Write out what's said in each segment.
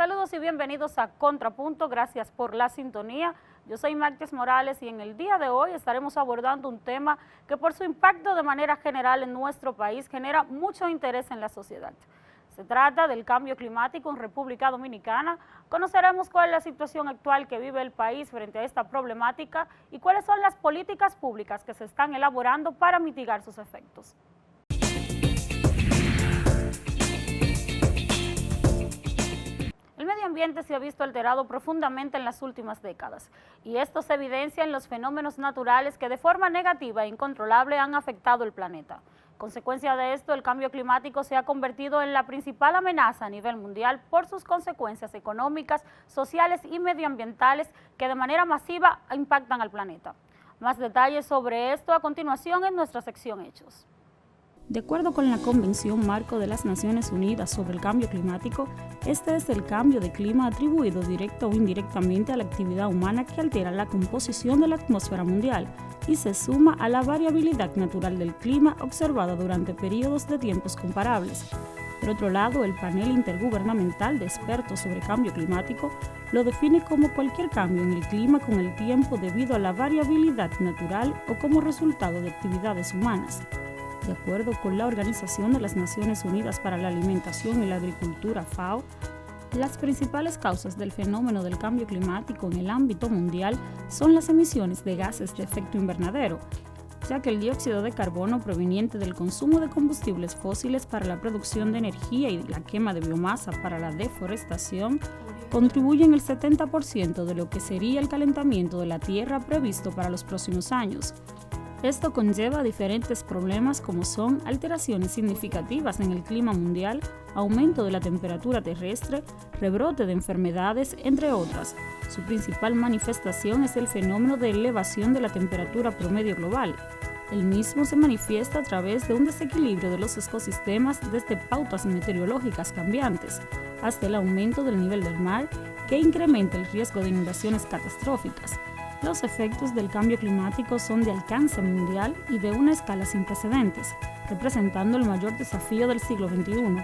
Saludos y bienvenidos a Contrapunto, gracias por la sintonía. Yo soy Magdes Morales y en el día de hoy estaremos abordando un tema que por su impacto de manera general en nuestro país genera mucho interés en la sociedad. Se trata del cambio climático en República Dominicana. Conoceremos cuál es la situación actual que vive el país frente a esta problemática y cuáles son las políticas públicas que se están elaborando para mitigar sus efectos. El medio ambiente se ha visto alterado profundamente en las últimas décadas y esto se evidencia en los fenómenos naturales que de forma negativa e incontrolable han afectado el planeta. Consecuencia de esto, el cambio climático se ha convertido en la principal amenaza a nivel mundial por sus consecuencias económicas, sociales y medioambientales que de manera masiva impactan al planeta. Más detalles sobre esto a continuación en nuestra sección Hechos. De acuerdo con la Convención Marco de las Naciones Unidas sobre el Cambio Climático, este es el cambio de clima atribuido directa o indirectamente a la actividad humana que altera la composición de la atmósfera mundial y se suma a la variabilidad natural del clima observada durante periodos de tiempos comparables. Por otro lado, el panel intergubernamental de expertos sobre cambio climático lo define como cualquier cambio en el clima con el tiempo debido a la variabilidad natural o como resultado de actividades humanas. De acuerdo con la Organización de las Naciones Unidas para la Alimentación y la Agricultura, FAO, las principales causas del fenómeno del cambio climático en el ámbito mundial son las emisiones de gases de efecto invernadero, ya que el dióxido de carbono proveniente del consumo de combustibles fósiles para la producción de energía y la quema de biomasa para la deforestación contribuyen el 70% de lo que sería el calentamiento de la Tierra previsto para los próximos años. Esto conlleva diferentes problemas como son alteraciones significativas en el clima mundial, aumento de la temperatura terrestre, rebrote de enfermedades, entre otras. Su principal manifestación es el fenómeno de elevación de la temperatura promedio global. El mismo se manifiesta a través de un desequilibrio de los ecosistemas desde pautas meteorológicas cambiantes hasta el aumento del nivel del mar, que incrementa el riesgo de inundaciones catastróficas. Los efectos del cambio climático son de alcance mundial y de una escala sin precedentes, representando el mayor desafío del siglo XXI.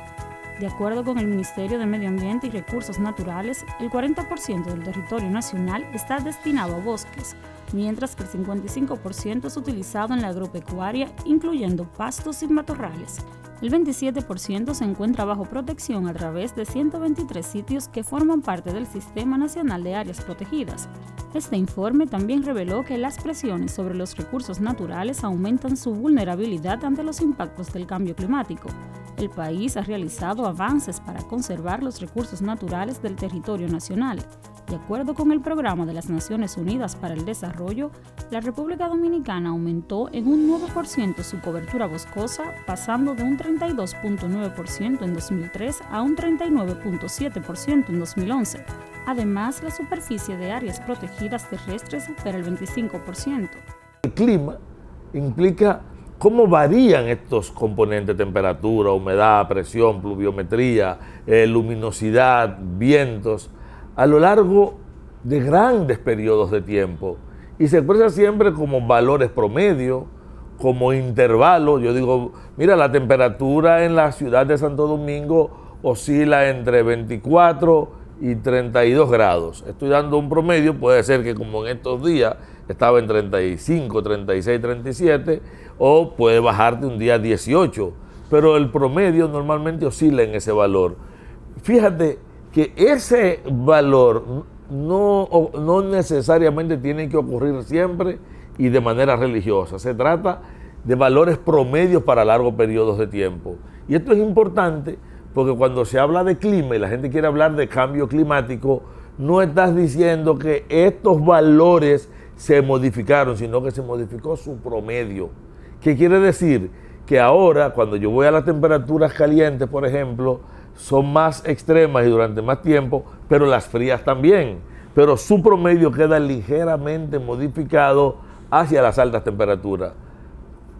De acuerdo con el Ministerio de Medio Ambiente y Recursos Naturales, el 40% del territorio nacional está destinado a bosques, mientras que el 55% es utilizado en la agropecuaria, incluyendo pastos y matorrales. El 27% se encuentra bajo protección a través de 123 sitios que forman parte del Sistema Nacional de Áreas Protegidas. Este informe también reveló que las presiones sobre los recursos naturales aumentan su vulnerabilidad ante los impactos del cambio climático. El país ha realizado avances para conservar los recursos naturales del territorio nacional. De acuerdo con el Programa de las Naciones Unidas para el Desarrollo, la República Dominicana aumentó en un 9% su cobertura boscosa, pasando de un 32.9% en 2003 a un 39.7% en 2011. Además, la superficie de áreas protegidas terrestres supera el 25%. El clima implica cómo varían estos componentes: temperatura, humedad, presión, pluviometría, luminosidad, vientos, a lo largo de grandes periodos de tiempo, y se expresa siempre como valores promedio, como intervalos. Yo digo, mira, la temperatura en la ciudad de Santo Domingo oscila entre 24 y 32 grados. Estoy dando un promedio, puede ser que como en estos días estaba en 35, 36, 37, o puede bajarte un día 18, pero el promedio normalmente oscila en ese valor. Fíjate que ese valor no necesariamente tiene que ocurrir siempre y de manera religiosa. Se trata de valores promedios para largos periodos de tiempo. Y esto es importante porque cuando se habla de clima y la gente quiere hablar de cambio climático, no estás diciendo que estos valores se modificaron, sino que se modificó su promedio. ¿Qué quiere decir? Que ahora, cuando yo voy a las temperaturas calientes, por ejemplo, son más extremas y durante más tiempo, pero las frías también. Pero su promedio queda ligeramente modificado hacia las altas temperaturas,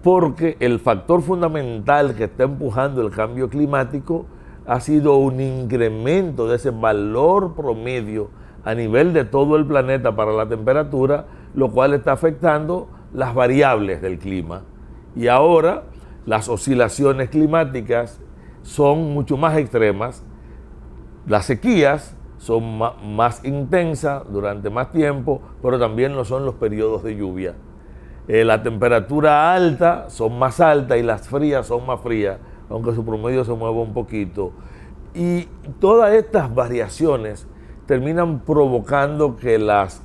porque el factor fundamental que está empujando el cambio climático ha sido un incremento de ese valor promedio a nivel de todo el planeta para la temperatura, lo cual está afectando las variables del clima. Y ahora las oscilaciones climáticas son mucho más extremas, las sequías son más intensas durante más tiempo, pero también lo son los periodos de lluvia. La temperatura alta son más altas y las frías son más frías, aunque su promedio se mueva un poquito. Y todas estas variaciones terminan provocando que las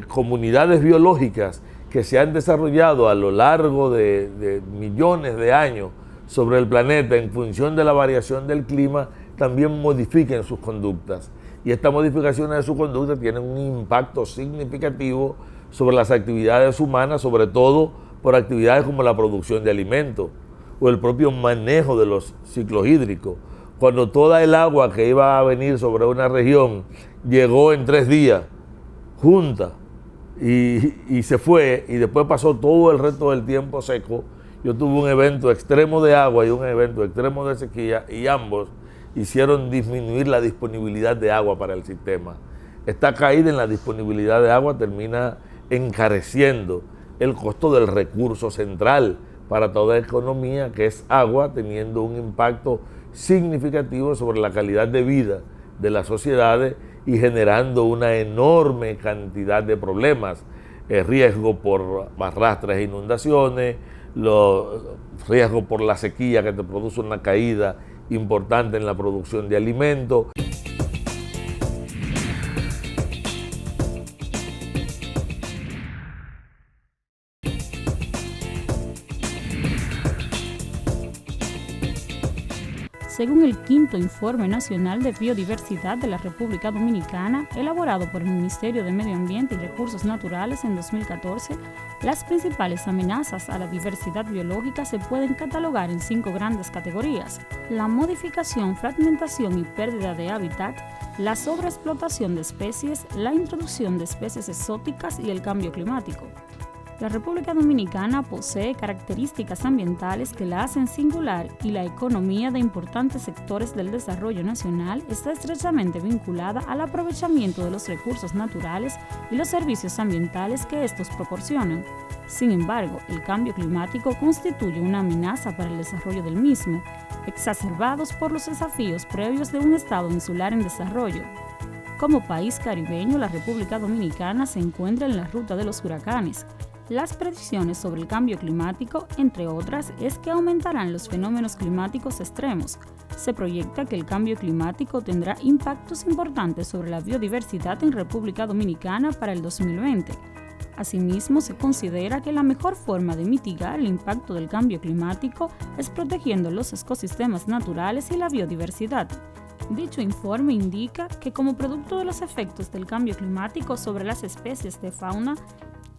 comunidades biológicas que se han desarrollado a lo largo de millones de años sobre el planeta en función de la variación del clima también modifiquen sus conductas. Y estas modificaciones de su conducta tienen un impacto significativo sobre las actividades humanas, sobre todo por actividades como la producción de alimentos o el propio manejo de los ciclos hídricos. Cuando toda el agua que iba a venir sobre una región llegó en 3 días, junta, y se fue, y después pasó todo el resto del tiempo seco, yo tuve un evento extremo de agua y un evento extremo de sequía, y ambos hicieron disminuir la disponibilidad de agua para el sistema. Esta caída en la disponibilidad de agua termina encareciendo el costo del recurso central para toda economía, que es agua, teniendo un impacto significativo sobre la calidad de vida de las sociedades y generando una enorme cantidad de problemas, riesgo por arrastres e inundaciones, riesgo por la sequía que te produce una caída importante en la producción de alimentos. Según el quinto Informe Nacional de Biodiversidad de la República Dominicana, elaborado por el Ministerio de Medio Ambiente y Recursos Naturales en 2014, las principales amenazas a la diversidad biológica se pueden catalogar en 5 grandes categorías: la modificación, fragmentación y pérdida de hábitat, la sobreexplotación de especies, la introducción de especies exóticas y el cambio climático. La República Dominicana posee características ambientales que la hacen singular y la economía de importantes sectores del desarrollo nacional está estrechamente vinculada al aprovechamiento de los recursos naturales y los servicios ambientales que estos proporcionan. Sin embargo, el cambio climático constituye una amenaza para el desarrollo del mismo, exacerbados por los desafíos previos de un estado insular en desarrollo. Como país caribeño, la República Dominicana se encuentra en la ruta de los huracanes. Las predicciones sobre el cambio climático, entre otras, es que aumentarán los fenómenos climáticos extremos. Se proyecta que el cambio climático tendrá impactos importantes sobre la biodiversidad en República Dominicana para el 2020. Asimismo, se considera que la mejor forma de mitigar el impacto del cambio climático es protegiendo los ecosistemas naturales y la biodiversidad. Dicho informe indica que como producto de los efectos del cambio climático sobre las especies de fauna,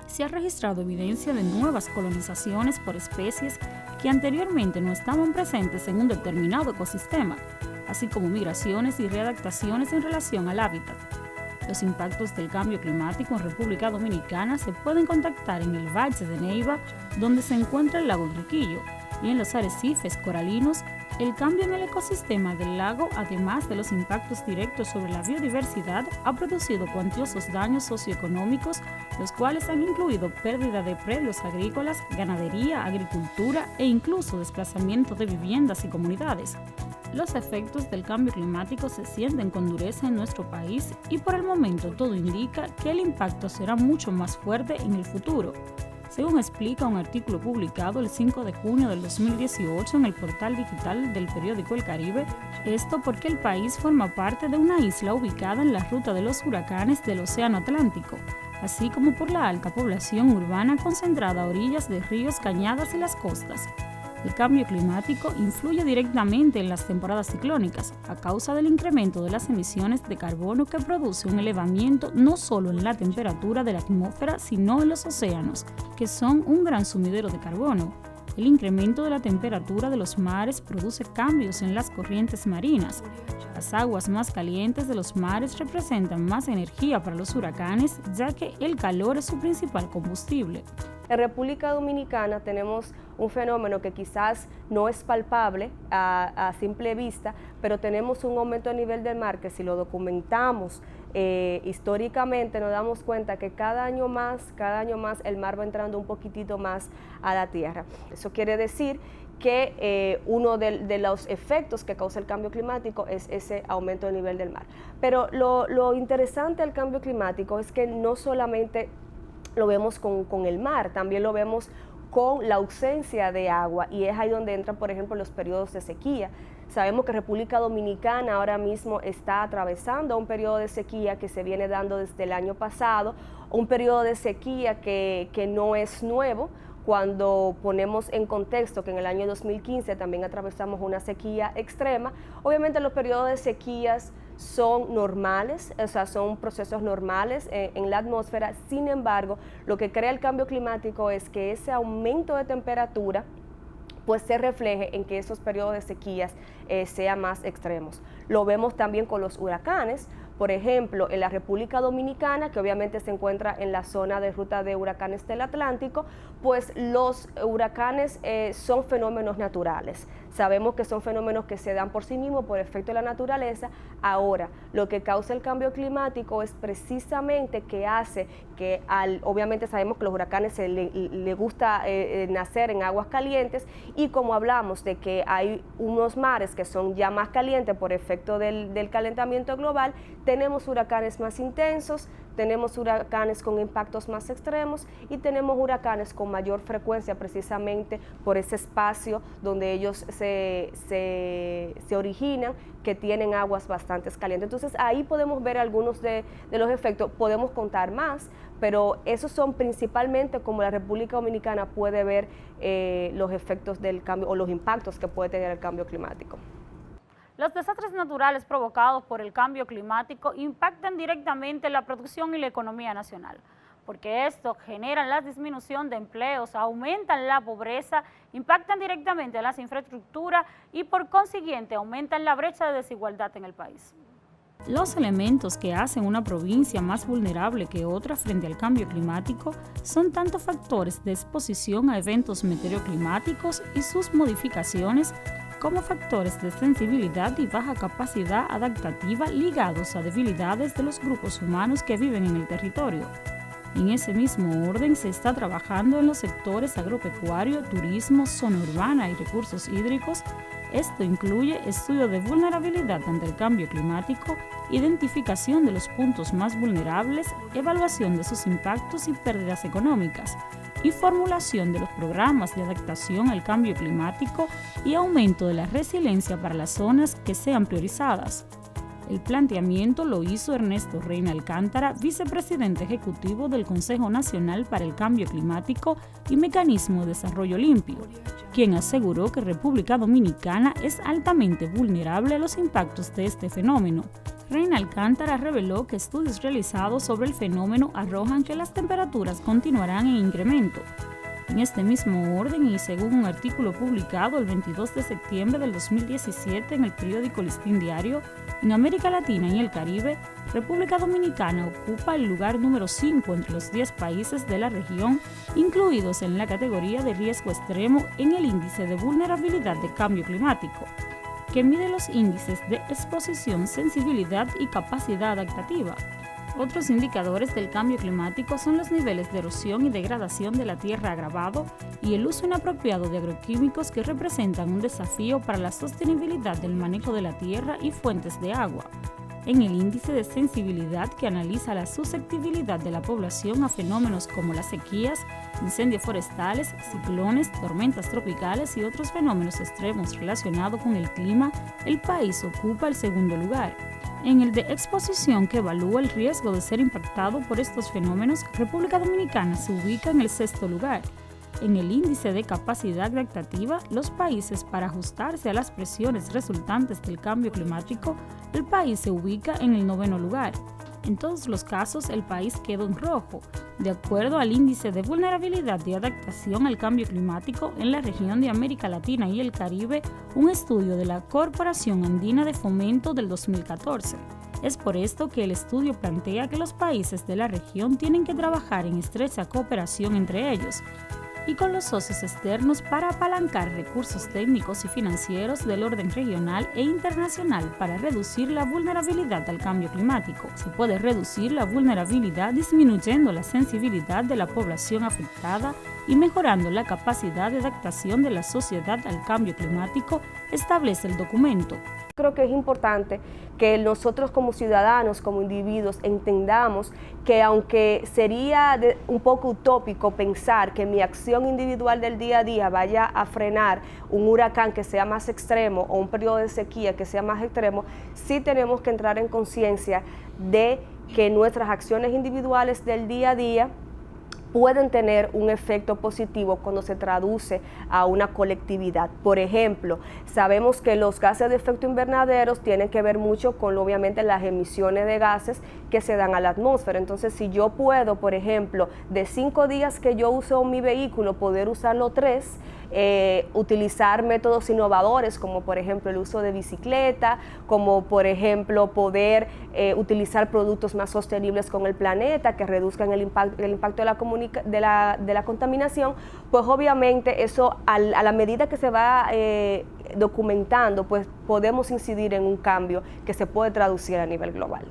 se ha registrado evidencia de nuevas colonizaciones por especies que anteriormente no estaban presentes en un determinado ecosistema, así como migraciones y readaptaciones en relación al hábitat. Los impactos del cambio climático en República Dominicana se pueden contactar en el Valle de Neiva, donde se encuentra el lago Truquillo, y en los arrecifes coralinos. El cambio en el ecosistema del lago, además de los impactos directos sobre la biodiversidad, ha producido cuantiosos daños socioeconómicos, los cuales han incluido pérdida de predios agrícolas, ganadería, agricultura e incluso desplazamiento de viviendas y comunidades. Los efectos del cambio climático se sienten con dureza en nuestro país y por el momento todo indica que el impacto será mucho más fuerte en el futuro, según explica un artículo publicado el 5 de junio del 2018 en el portal digital del periódico El Caribe. Esto porque el país forma parte de una isla ubicada en la ruta de los huracanes del Océano Atlántico, así como por la alta población urbana concentrada a orillas de ríos, cañadas y las costas. El cambio climático influye directamente en las temporadas ciclónicas a causa del incremento de las emisiones de carbono que produce un elevamiento no solo en la temperatura de la atmósfera, sino en los océanos, que son un gran sumidero de carbono. El incremento de la temperatura de los mares produce cambios en las corrientes marinas. Las aguas más calientes de los mares representan más energía para los huracanes, ya que el calor es su principal combustible. En República Dominicana tenemos un fenómeno que quizás no es palpable a simple vista, pero tenemos un aumento a nivel del mar que si lo documentamos históricamente nos damos cuenta que cada año más el mar va entrando un poquitito más a la tierra. Eso quiere decir que uno de los efectos que causa el cambio climático es ese aumento del nivel del mar. Pero lo interesante del cambio climático es que no solamente lo vemos con el mar, también lo vemos con la ausencia de agua, y es ahí donde entran, por ejemplo, los periodos de sequía. Sabemos que República Dominicana ahora mismo está atravesando un periodo de sequía que se viene dando desde el año pasado, un periodo de sequía que no es nuevo. Cuando ponemos en contexto que en el año 2015 también atravesamos una sequía extrema, obviamente los periodos de sequías son normales, o sea, son procesos normales en la atmósfera. Sin embargo, lo que crea el cambio climático es que ese aumento de temperatura pues se refleje en que esos periodos de sequías sean más extremos. Lo vemos también con los huracanes. Por ejemplo, en la República Dominicana, que obviamente se encuentra en la zona de ruta de huracanes del Atlántico, pues los huracanes son fenómenos naturales. Sabemos que son fenómenos que se dan por sí mismos, por efecto de la naturaleza. Ahora, lo que causa el cambio climático es precisamente que hace que, obviamente sabemos que los huracanes le gusta nacer en aguas calientes, y como hablamos de que hay unos mares que son ya más calientes por efecto del calentamiento global, tenemos huracanes más intensos, tenemos huracanes con impactos más extremos y tenemos huracanes con mayor frecuencia precisamente por ese espacio donde ellos se originan, que tienen aguas bastante calientes. Entonces ahí podemos ver algunos de los efectos, podemos contar más, pero esos son principalmente como la República Dominicana puede ver los efectos del cambio o los impactos que puede tener el cambio climático. Los desastres naturales provocados por el cambio climático impactan directamente la producción y la economía nacional, porque estos generan la disminución de empleos, aumentan la pobreza, impactan directamente a las infraestructuras y por consiguiente aumentan la brecha de desigualdad en el país. Los elementos que hacen una provincia más vulnerable que otra frente al cambio climático son tanto factores de exposición a eventos meteoroclimáticos y sus modificaciones, como factores de sensibilidad y baja capacidad adaptativa ligados a debilidades de los grupos humanos que viven en el territorio. En ese mismo orden se está trabajando en los sectores agropecuario, turismo, zona urbana y recursos hídricos. Esto incluye estudio de vulnerabilidad ante el cambio climático, identificación de los puntos más vulnerables, evaluación de sus impactos y pérdidas económicas, y formulación de los programas de adaptación al cambio climático y aumento de la resiliencia para las zonas que sean priorizadas. El planteamiento lo hizo Ernesto Reina Alcántara, vicepresidente ejecutivo del Consejo Nacional para el Cambio Climático y Mecanismo de Desarrollo Limpio, quien aseguró que República Dominicana es altamente vulnerable a los impactos de este fenómeno. Reina Alcántara reveló que estudios realizados sobre el fenómeno arrojan que las temperaturas continuarán en incremento. En este mismo orden y según un artículo publicado el 22 de septiembre del 2017 en el periódico Listín Diario, en América Latina y el Caribe, República Dominicana ocupa el lugar número 5 entre los 10 países de la región, incluidos en la categoría de riesgo extremo en el índice de vulnerabilidad de cambio climático, que mide los índices de exposición, sensibilidad y capacidad adaptativa. Otros indicadores del cambio climático son los niveles de erosión y degradación de la tierra agravado y el uso inapropiado de agroquímicos que representan un desafío para la sostenibilidad del manejo de la tierra y fuentes de agua. En el índice de sensibilidad, que analiza la susceptibilidad de la población a fenómenos como las sequías, incendios forestales, ciclones, tormentas tropicales y otros fenómenos extremos relacionados con el clima, el país ocupa el segundo lugar. En el de exposición, que evalúa el riesgo de ser impactado por estos fenómenos, República Dominicana se ubica en el sexto lugar. En el índice de capacidad adaptativa, los países para ajustarse a las presiones resultantes del cambio climático, el país se ubica en el noveno lugar. En todos los casos, el país quedó en rojo, de acuerdo al índice de vulnerabilidad y adaptación al cambio climático en la región de América Latina y el Caribe, un estudio de la Corporación Andina de Fomento del 2014. Es por esto que el estudio plantea que los países de la región tienen que trabajar en estrecha cooperación entre ellos y con los socios externos para apalancar recursos técnicos y financieros del orden regional e internacional para reducir la vulnerabilidad al cambio climático. Se puede reducir la vulnerabilidad disminuyendo la sensibilidad de la población afectada y mejorando la capacidad de adaptación de la sociedad al cambio climático, establece el documento. Creo que es importante que nosotros como ciudadanos, como individuos, entendamos que aunque sería un poco utópico pensar que mi acción individual del día a día vaya a frenar un huracán que sea más extremo o un periodo de sequía que sea más extremo, sí tenemos que entrar en conciencia de que nuestras acciones individuales del día a día pueden tener un efecto positivo cuando se traduce a una colectividad. Por ejemplo, sabemos que los gases de efecto invernadero tienen que ver mucho con, obviamente, las emisiones de gases que se dan a la atmósfera. Entonces, si yo puedo, por ejemplo, de 5 días que yo uso mi vehículo, poder usarlo 3, utilizar métodos innovadores como por ejemplo el uso de bicicleta, como por ejemplo poder utilizar productos más sostenibles con el planeta que reduzcan el impacto de la contaminación, pues obviamente eso a la medida que se va documentando, pues podemos incidir en un cambio que se puede traducir a nivel global.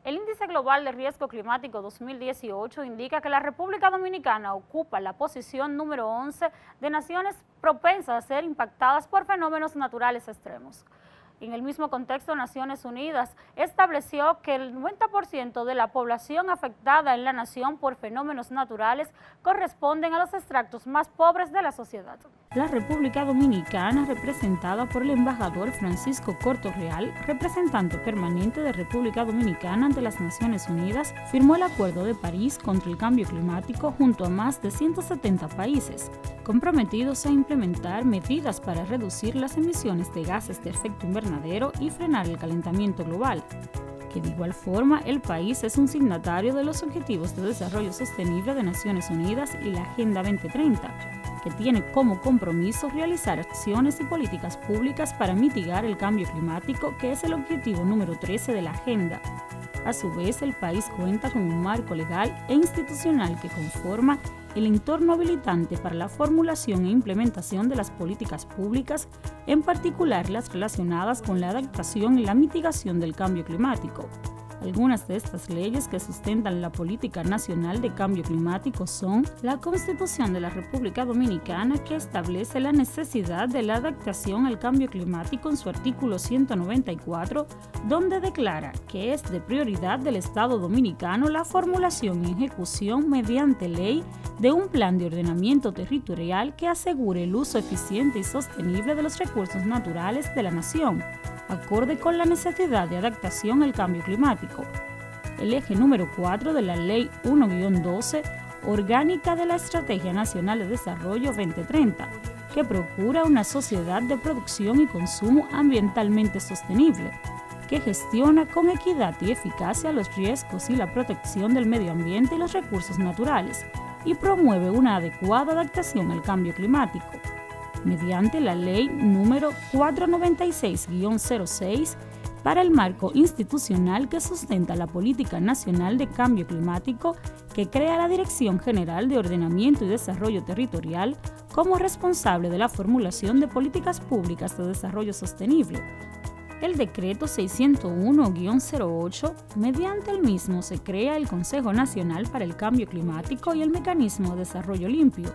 El Índice Global de Riesgo Climático 2018 indica que la República Dominicana ocupa la posición número 11 de naciones propensas a ser impactadas por fenómenos naturales extremos. En el mismo contexto, Naciones Unidas estableció que el 90% de la población afectada en la nación por fenómenos naturales corresponden a los estratos más pobres de la sociedad. La República Dominicana, representada por el embajador Francisco Cortorreal, representante permanente de República Dominicana ante las Naciones Unidas, firmó el Acuerdo de París contra el Cambio Climático junto a más de 170 países, comprometidos a implementar medidas para reducir las emisiones de gases de efecto invernadero y frenar el calentamiento global. Que de igual forma, el país es un signatario de los Objetivos de Desarrollo Sostenible de Naciones Unidas y la Agenda 2030, que tiene como compromiso realizar acciones y políticas públicas para mitigar el cambio climático, que es el objetivo número 13 de la agenda. A su vez, el país cuenta con un marco legal e institucional que conforma el entorno habilitante para la formulación e implementación de las políticas públicas, en particular las relacionadas con la adaptación y la mitigación del cambio climático. Algunas de estas leyes que sustentan la Política Nacional de Cambio Climático son la Constitución de la República Dominicana, que establece la necesidad de la adaptación al cambio climático en su artículo 194, donde declara que es de prioridad del Estado dominicano la formulación y ejecución mediante ley de un plan de ordenamiento territorial que asegure el uso eficiente y sostenible de los recursos naturales de la nación, acorde con la necesidad de adaptación al cambio climático. El eje número 4 de la Ley 1-12, orgánica de la Estrategia Nacional de Desarrollo 2030, que procura una sociedad de producción y consumo ambientalmente sostenible, que gestiona con equidad y eficacia los riesgos y la protección del medio ambiente y los recursos naturales, y promueve una adecuada adaptación al cambio climático. Mediante la Ley número 496-06 para el marco institucional que sustenta la Política Nacional de Cambio Climático, que crea la Dirección General de Ordenamiento y Desarrollo Territorial como responsable de la formulación de políticas públicas de desarrollo sostenible. El Decreto 601-08, mediante el mismo se crea el Consejo Nacional para el Cambio Climático y el Mecanismo de Desarrollo Limpio,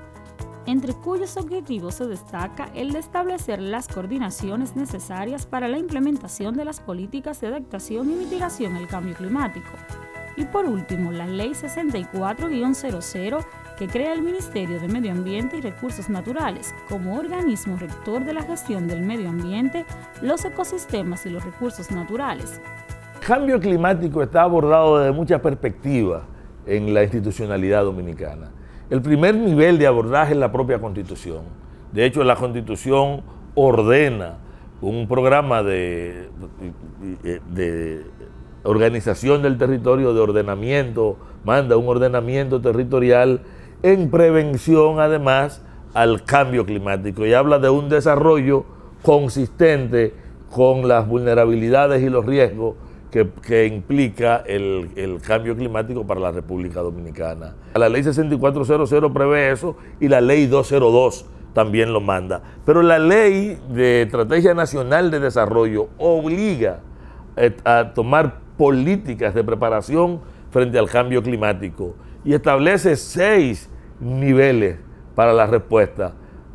entre cuyos objetivos se destaca el de establecer las coordinaciones necesarias para la implementación de las políticas de adaptación y mitigación al cambio climático. Y por último, la Ley 64-00, que crea el Ministerio de Medio Ambiente y Recursos Naturales como organismo rector de la gestión del medio ambiente, los ecosistemas y los recursos naturales. El cambio climático está abordado desde muchas perspectivas en la institucionalidad dominicana. El primer nivel de abordaje es la propia Constitución. De hecho, la Constitución ordena un programa de organización del territorio, de ordenamiento, manda un ordenamiento territorial en prevención, además, al cambio climático, y habla de un desarrollo consistente con las vulnerabilidades y los riesgos que implica el cambio climático para la República Dominicana. La Ley 6400 prevé eso y la Ley 202 también lo manda. Pero la Ley de Estrategia Nacional de Desarrollo obliga a tomar políticas de preparación frente al cambio climático y establece 6 niveles para la respuesta.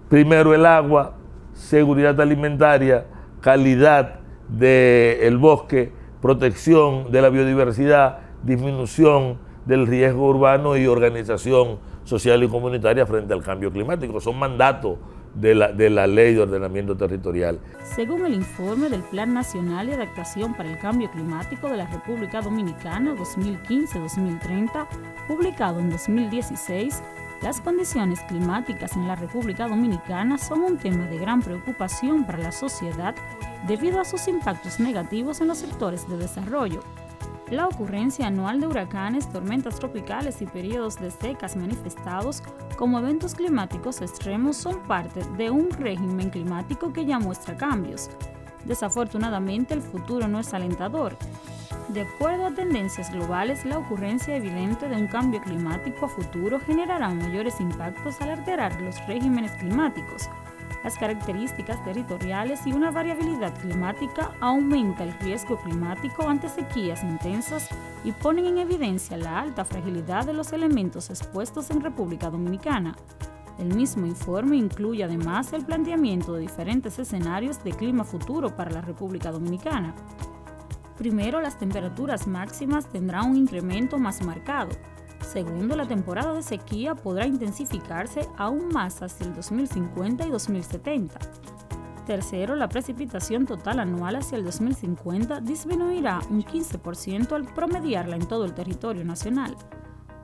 Primero el agua, seguridad alimentaria, calidad del bosque, protección de la biodiversidad, disminución del riesgo urbano y organización social y comunitaria frente al cambio climático. Son mandatos de la Ley de Ordenamiento Territorial. Según el informe del Plan Nacional de Adaptación para el Cambio Climático de la República Dominicana 2015-2030, publicado en 2016, las condiciones climáticas en la República Dominicana son un tema de gran preocupación para la sociedad debido a sus impactos negativos en los sectores de desarrollo. La ocurrencia anual de huracanes, tormentas tropicales y periodos de secas manifestados como eventos climáticos extremos son parte de un régimen climático que ya muestra cambios. Desafortunadamente, el futuro no es alentador. De acuerdo a tendencias globales, la ocurrencia evidente de un cambio climático a futuro generará mayores impactos al alterar los regímenes climáticos. Las características territoriales y una variabilidad climática aumenta el riesgo climático ante sequías intensas y ponen en evidencia la alta fragilidad de los elementos expuestos en República Dominicana. El mismo informe incluye además el planteamiento de diferentes escenarios de clima futuro para la República Dominicana. Primero, las temperaturas máximas tendrán un incremento más marcado. Segundo, la temporada de sequía podrá intensificarse aún más hacia el 2050 y 2070. Tercero, la precipitación total anual hacia el 2050 disminuirá un 15% al promediarla en todo el territorio nacional.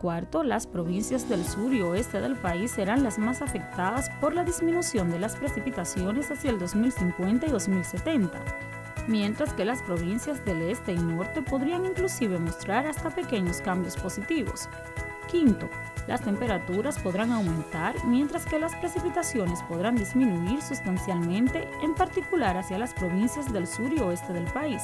Cuarto, las provincias del sur y oeste del país serán las más afectadas por la disminución de las precipitaciones hacia el 2050 y 2070. Mientras que las provincias del este y norte podrían inclusive mostrar hasta pequeños cambios positivos. Quinto, las temperaturas podrán aumentar, mientras que las precipitaciones podrán disminuir sustancialmente, en particular hacia las provincias del sur y oeste del país,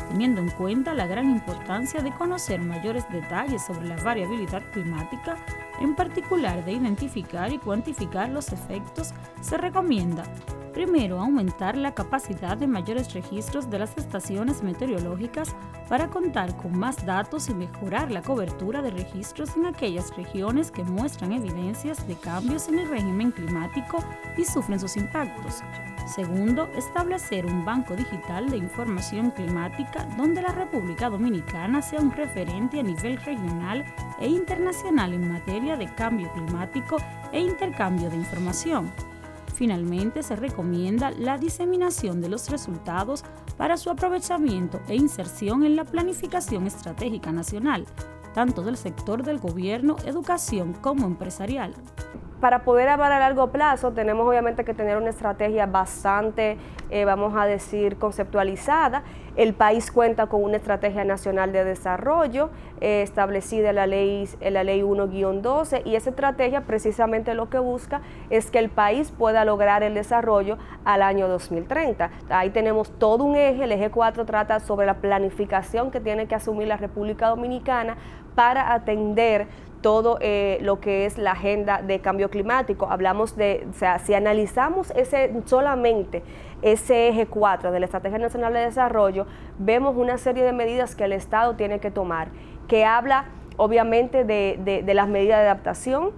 teniendo en cuenta la gran importancia de conocer mayores detalles sobre la variabilidad climática, en particular de identificar y cuantificar los efectos. Se recomienda primero, aumentar la capacidad de mayores registros de las estaciones meteorológicas para contar con más datos y mejorar la cobertura de registros en aquellas regiones que muestran evidencias de cambios en el régimen climático y sufren sus impactos. Segundo, establecer un banco digital de información climática donde la República Dominicana sea un referente a nivel regional e internacional en materia de cambio climático e intercambio de información. Finalmente, se recomienda la diseminación de los resultados para su aprovechamiento e inserción en la planificación estratégica nacional, tanto del sector del gobierno, educación como empresarial. Para poder hablar a largo plazo tenemos obviamente que tener una estrategia bastante, vamos a decir, conceptualizada. El país cuenta con una estrategia nacional de desarrollo establecida en la ley 1-12 y esa estrategia precisamente lo que busca es que el país pueda lograr el desarrollo al año 2030. Ahí tenemos todo un eje, el eje 4 trata sobre la planificación que tiene que asumir la República Dominicana para atender todo lo que es la agenda de cambio climático. Hablamos de, o sea, si analizamos solamente ese eje 4 de la Estrategia Nacional de Desarrollo, vemos una serie de medidas que el Estado tiene que tomar, que habla obviamente de las medidas de adaptación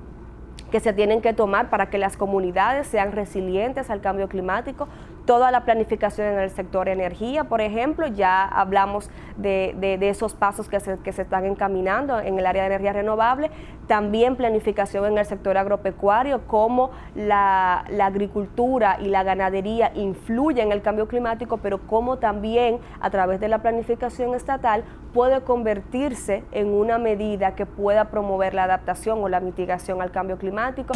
que se tienen que tomar para que las comunidades sean resilientes al cambio climático, toda la planificación en el sector energía, por ejemplo, ya hablamos de esos pasos que se están encaminando en el área de energía renovable, también planificación en el sector agropecuario, cómo la agricultura y la ganadería influyen en el cambio climático, pero cómo también a través de la planificación estatal puede convertirse en una medida que pueda promover la adaptación o la mitigación al cambio climático.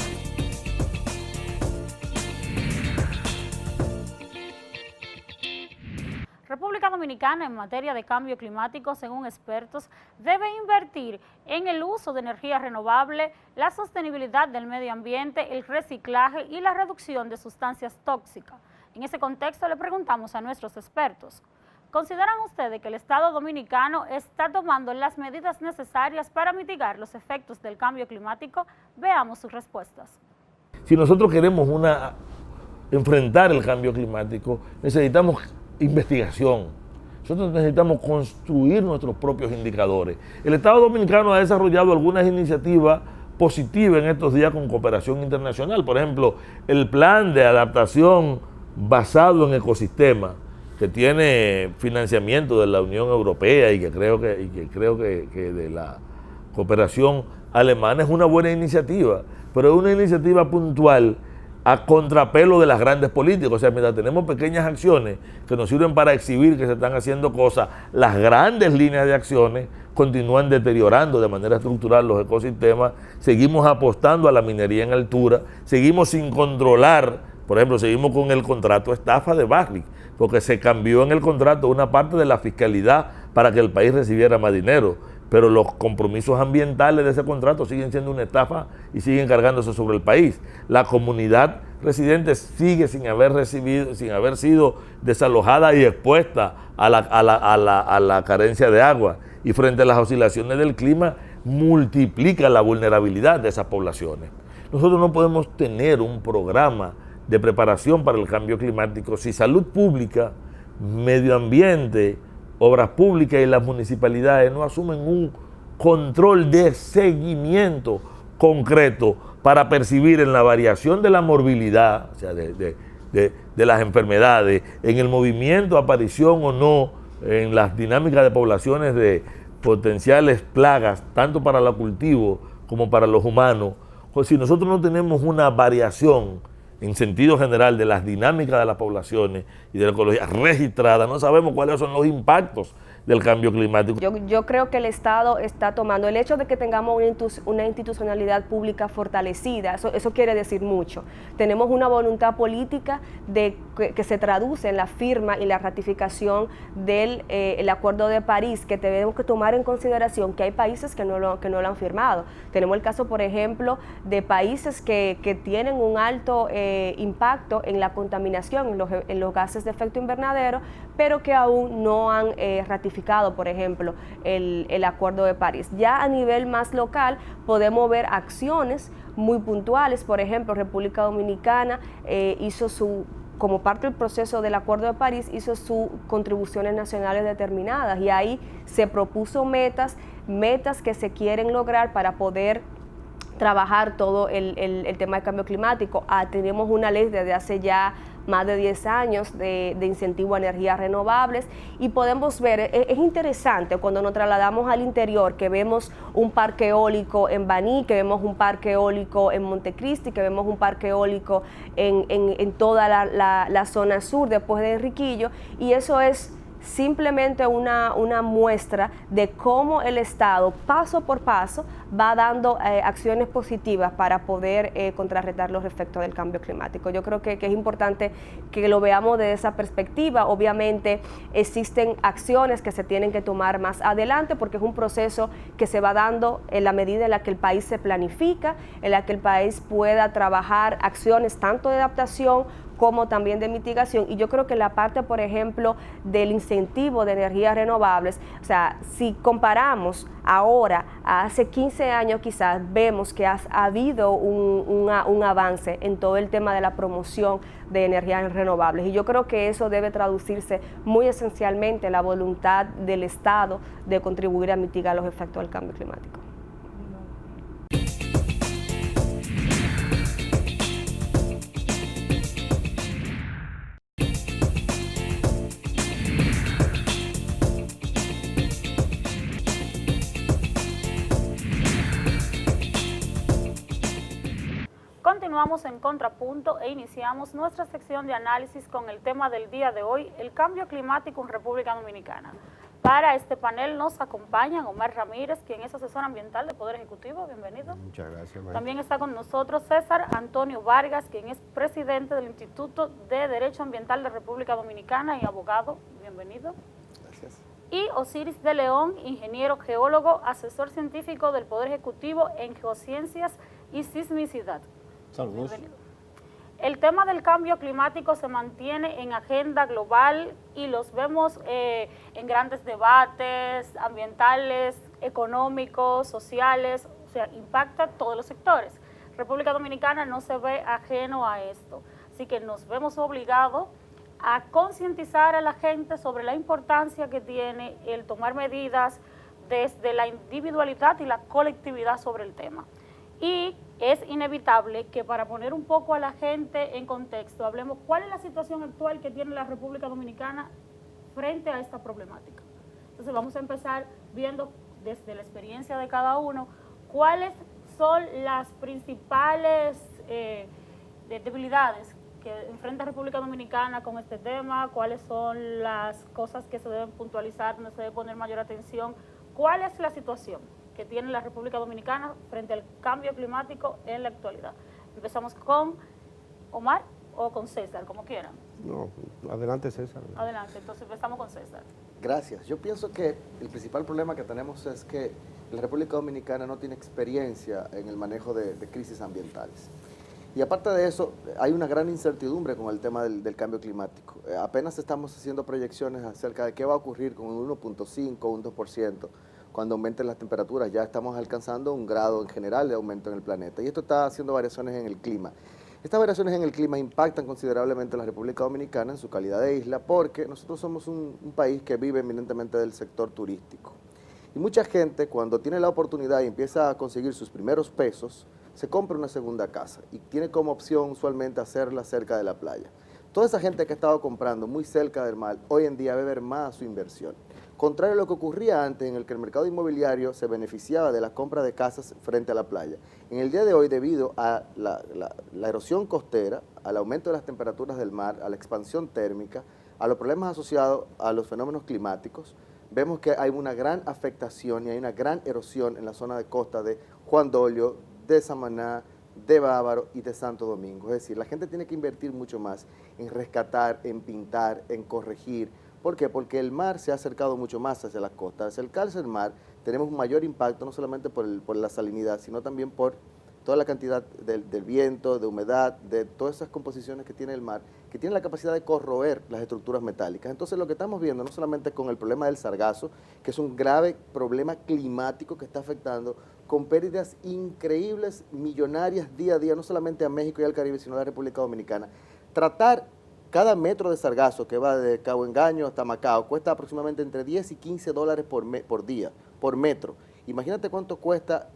República Dominicana en materia de cambio climático, según expertos, debe invertir en el uso de energía renovable, la sostenibilidad del medio ambiente, el reciclaje y la reducción de sustancias tóxicas. En ese contexto le preguntamos a nuestros expertos, ¿consideran ustedes que el Estado dominicano está tomando las medidas necesarias para mitigar los efectos del cambio climático? Veamos sus respuestas. Si nosotros queremos enfrentar el cambio climático, necesitamos investigación. Nosotros necesitamos construir nuestros propios indicadores. El Estado Dominicano ha desarrollado algunas iniciativas positiva en estos días con cooperación internacional. Por ejemplo, el plan de adaptación basado en ecosistemas, que tiene financiamiento de la Unión Europea y que creo que de la cooperación alemana, es una buena iniciativa, pero es una iniciativa puntual a contrapelo de las grandes políticas. O sea, mientras tenemos pequeñas acciones que nos sirven para exhibir que se están haciendo cosas, las grandes líneas de acciones continúan deteriorando de manera estructural los ecosistemas, seguimos apostando a la minería en altura, seguimos sin controlar, por ejemplo, seguimos con el contrato estafa de Barrick, porque se cambió en el contrato una parte de la fiscalidad para que el país recibiera más dinero, pero los compromisos ambientales de ese contrato siguen siendo una estafa y siguen cargándose sobre el país. La comunidad residente sigue sin haber sido desalojada y expuesta a la carencia de agua, y frente a las oscilaciones del clima multiplica la vulnerabilidad de esas poblaciones. Nosotros no podemos tener un programa de preparación para el cambio climático si salud pública, medio ambiente, obras públicas y las municipalidades no asumen un control de seguimiento concreto para percibir en la variación de la morbilidad, o sea, de las enfermedades, en el movimiento, aparición o no, en las dinámicas de poblaciones de potenciales plagas, tanto para los cultivos como para los humanos. Pues si nosotros no tenemos una variación en sentido general de las dinámicas de las poblaciones y de la ecología registrada, no sabemos cuáles son los impactos del cambio climático. Yo creo que el Estado está tomando, el hecho de que tengamos una institucionalidad pública fortalecida, eso quiere decir mucho. Tenemos una voluntad política que se traduce en la firma y la ratificación del el Acuerdo de París, que tenemos que tomar en consideración que hay países que no lo han firmado. Tenemos el caso, por ejemplo, de países que tienen un alto impacto en la contaminación, en los gases de efecto invernadero, pero que aún no han ratificado, por ejemplo, el Acuerdo de París. Ya a nivel más local podemos ver acciones muy puntuales. Por ejemplo, República Dominicana como parte del proceso del Acuerdo de París, hizo sus contribuciones nacionales determinadas, y ahí se propuso metas que se quieren lograr para poder trabajar todo el tema del cambio climático. Tenemos una ley desde hace ya más de 10 años de incentivo a energías renovables, y podemos ver, es interesante cuando nos trasladamos al interior, que vemos un parque eólico en Baní, que vemos un parque eólico en Montecristi, que vemos un parque eólico en toda la zona sur después de Enriquillo, y eso es simplemente una muestra de cómo el Estado paso por paso va dando acciones positivas para poder contrarrestar los efectos del cambio climático. Yo creo que es importante que lo veamos desde esa perspectiva. Obviamente existen acciones que se tienen que tomar más adelante, porque es un proceso que se va dando en la medida en la que el país se planifica, en la que el país pueda trabajar acciones tanto de adaptación como también de mitigación. Y yo creo que la parte, por ejemplo, del incentivo de energías renovables, o sea, si comparamos ahora a hace 15 años, quizás vemos que ha habido un avance en todo el tema de la promoción de energías renovables, y yo creo que eso debe traducirse muy esencialmente en la voluntad del Estado de contribuir a mitigar los efectos del cambio climático. Continuamos en Contrapunto e iniciamos nuestra sección de análisis con el tema del día de hoy, el cambio climático en República Dominicana. Para este panel nos acompañan Omar Ramírez, quien es asesor ambiental del Poder Ejecutivo. Bienvenido. Muchas gracias, María. También está con nosotros César Antonio Vargas, quien es presidente del Instituto de Derecho Ambiental de República Dominicana y abogado. Bienvenido. Gracias. Y Osiris de León, ingeniero geólogo, asesor científico del Poder Ejecutivo en Geociencias y Sismicidad. Saludos. Bienvenido. El tema del cambio climático se mantiene en agenda global y los vemos en grandes debates ambientales, económicos, sociales, o sea, impacta todos los sectores. República Dominicana no se ve ajeno a esto, así que nos vemos obligados a concientizar a la gente sobre la importancia que tiene el tomar medidas desde la individualidad y la colectividad sobre el tema. Y es inevitable que, para poner un poco a la gente en contexto, hablemos cuál es la situación actual que tiene la República Dominicana frente a esta problemática. Entonces vamos a empezar viendo desde la experiencia de cada uno cuáles son las principales debilidades que enfrenta República Dominicana con este tema, cuáles son las cosas que se deben puntualizar, donde se debe poner mayor atención, cuál es la situación que tiene la República Dominicana frente al cambio climático en la actualidad. Empezamos con Omar o con César, como quieran. No, adelante César. Adelante, entonces empezamos con César. Gracias. Yo pienso que el principal problema que tenemos es que la República Dominicana no tiene experiencia en el manejo de crisis ambientales. Y aparte de eso, hay una gran incertidumbre con el tema del cambio climático. Apenas estamos haciendo proyecciones acerca de qué va a ocurrir con un 1.5 o un 2% cuando aumenten las temperaturas. Ya estamos alcanzando un grado en general de aumento en el planeta. Y esto está haciendo variaciones en el clima. Estas variaciones en el clima impactan considerablemente a la República Dominicana en su calidad de isla, porque nosotros somos un país que vive eminentemente del sector turístico. Y mucha gente, cuando tiene la oportunidad y empieza a conseguir sus primeros pesos, se compra una segunda casa y tiene como opción usualmente hacerla cerca de la playa. Toda esa gente que ha estado comprando muy cerca del mar, hoy en día ve ver más su inversión. Contrario a lo que ocurría antes, en el que el mercado inmobiliario se beneficiaba de la compra de casas frente a la playa. En el día de hoy, debido a la erosión costera, al aumento de las temperaturas del mar, a la expansión térmica, a los problemas asociados a los fenómenos climáticos, vemos que hay una gran afectación y hay una gran erosión en la zona de costa de Juan Dolio, de Samaná, de Bávaro y de Santo Domingo. Es decir, la gente tiene que invertir mucho más en rescatar, en pintar, en corregir. ¿Por qué? Porque el mar se ha acercado mucho más hacia las costas. Al acercarse al mar tenemos un mayor impacto, no solamente por la salinidad, sino también por toda la cantidad del viento, de humedad, de todas esas composiciones que tiene el mar, que tienen la capacidad de corroer las estructuras metálicas. Entonces lo que estamos viendo, no solamente con el problema del sargazo, que es un grave problema climático que está afectando con pérdidas increíbles, millonarias día a día, no solamente a México y al Caribe, sino a la República Dominicana. Tratar cada metro de sargazo que va de Cabo Engaño hasta Macao cuesta aproximadamente entre 10 y 15 dólares por día, por metro. Imagínate cuánto cuesta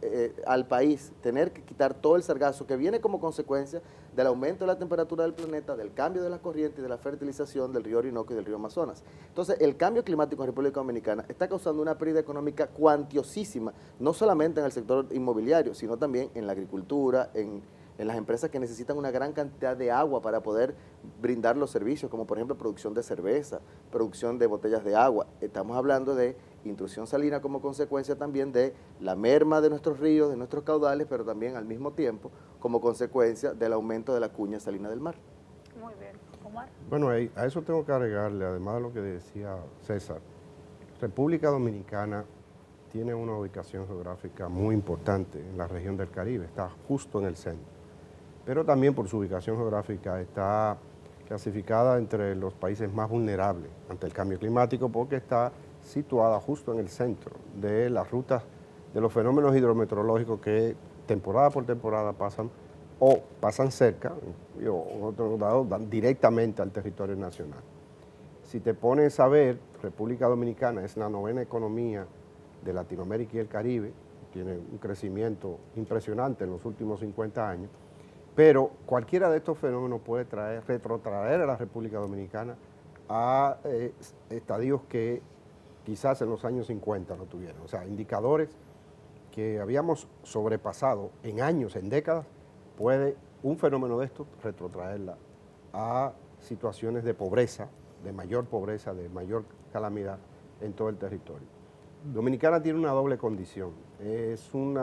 al país tener que quitar todo el sargazo que viene como consecuencia del aumento de la temperatura del planeta, del cambio de las corrientes y de la fertilización del río Orinoco y del río Amazonas. Entonces, el cambio climático en República Dominicana está causando una pérdida económica cuantiosísima, no solamente en el sector inmobiliario, sino también en la agricultura, en las empresas que necesitan una gran cantidad de agua para poder brindar los servicios, como por ejemplo producción de cerveza, producción de botellas de agua. Estamos hablando de intrusión salina como consecuencia también de la merma de nuestros ríos, de nuestros caudales, pero también al mismo tiempo como consecuencia del aumento de la cuña salina del mar. Muy bien. Omar. Bueno, a eso tengo que agregarle, además de lo que decía César, República Dominicana tiene una ubicación geográfica muy importante en la región del Caribe, está justo en el centro. Pero también por su ubicación geográfica está clasificada entre los países más vulnerables ante el cambio climático porque está situada justo en el centro de las rutas de los fenómenos hidrometeorológicos que temporada por temporada pasan cerca o en otros lados directamente al territorio nacional. Si te pones a ver, República Dominicana es la 9ª economía de Latinoamérica y el Caribe, tiene un crecimiento impresionante en los últimos 50 años, pero cualquiera de estos fenómenos puede retrotraer a la República Dominicana a estadios que quizás en los años 50 no tuvieron. O sea, indicadores que habíamos sobrepasado en años, en décadas, puede un fenómeno de estos retrotraerla a situaciones de pobreza, de mayor calamidad en todo el territorio. Dominicana tiene una doble condición. Es un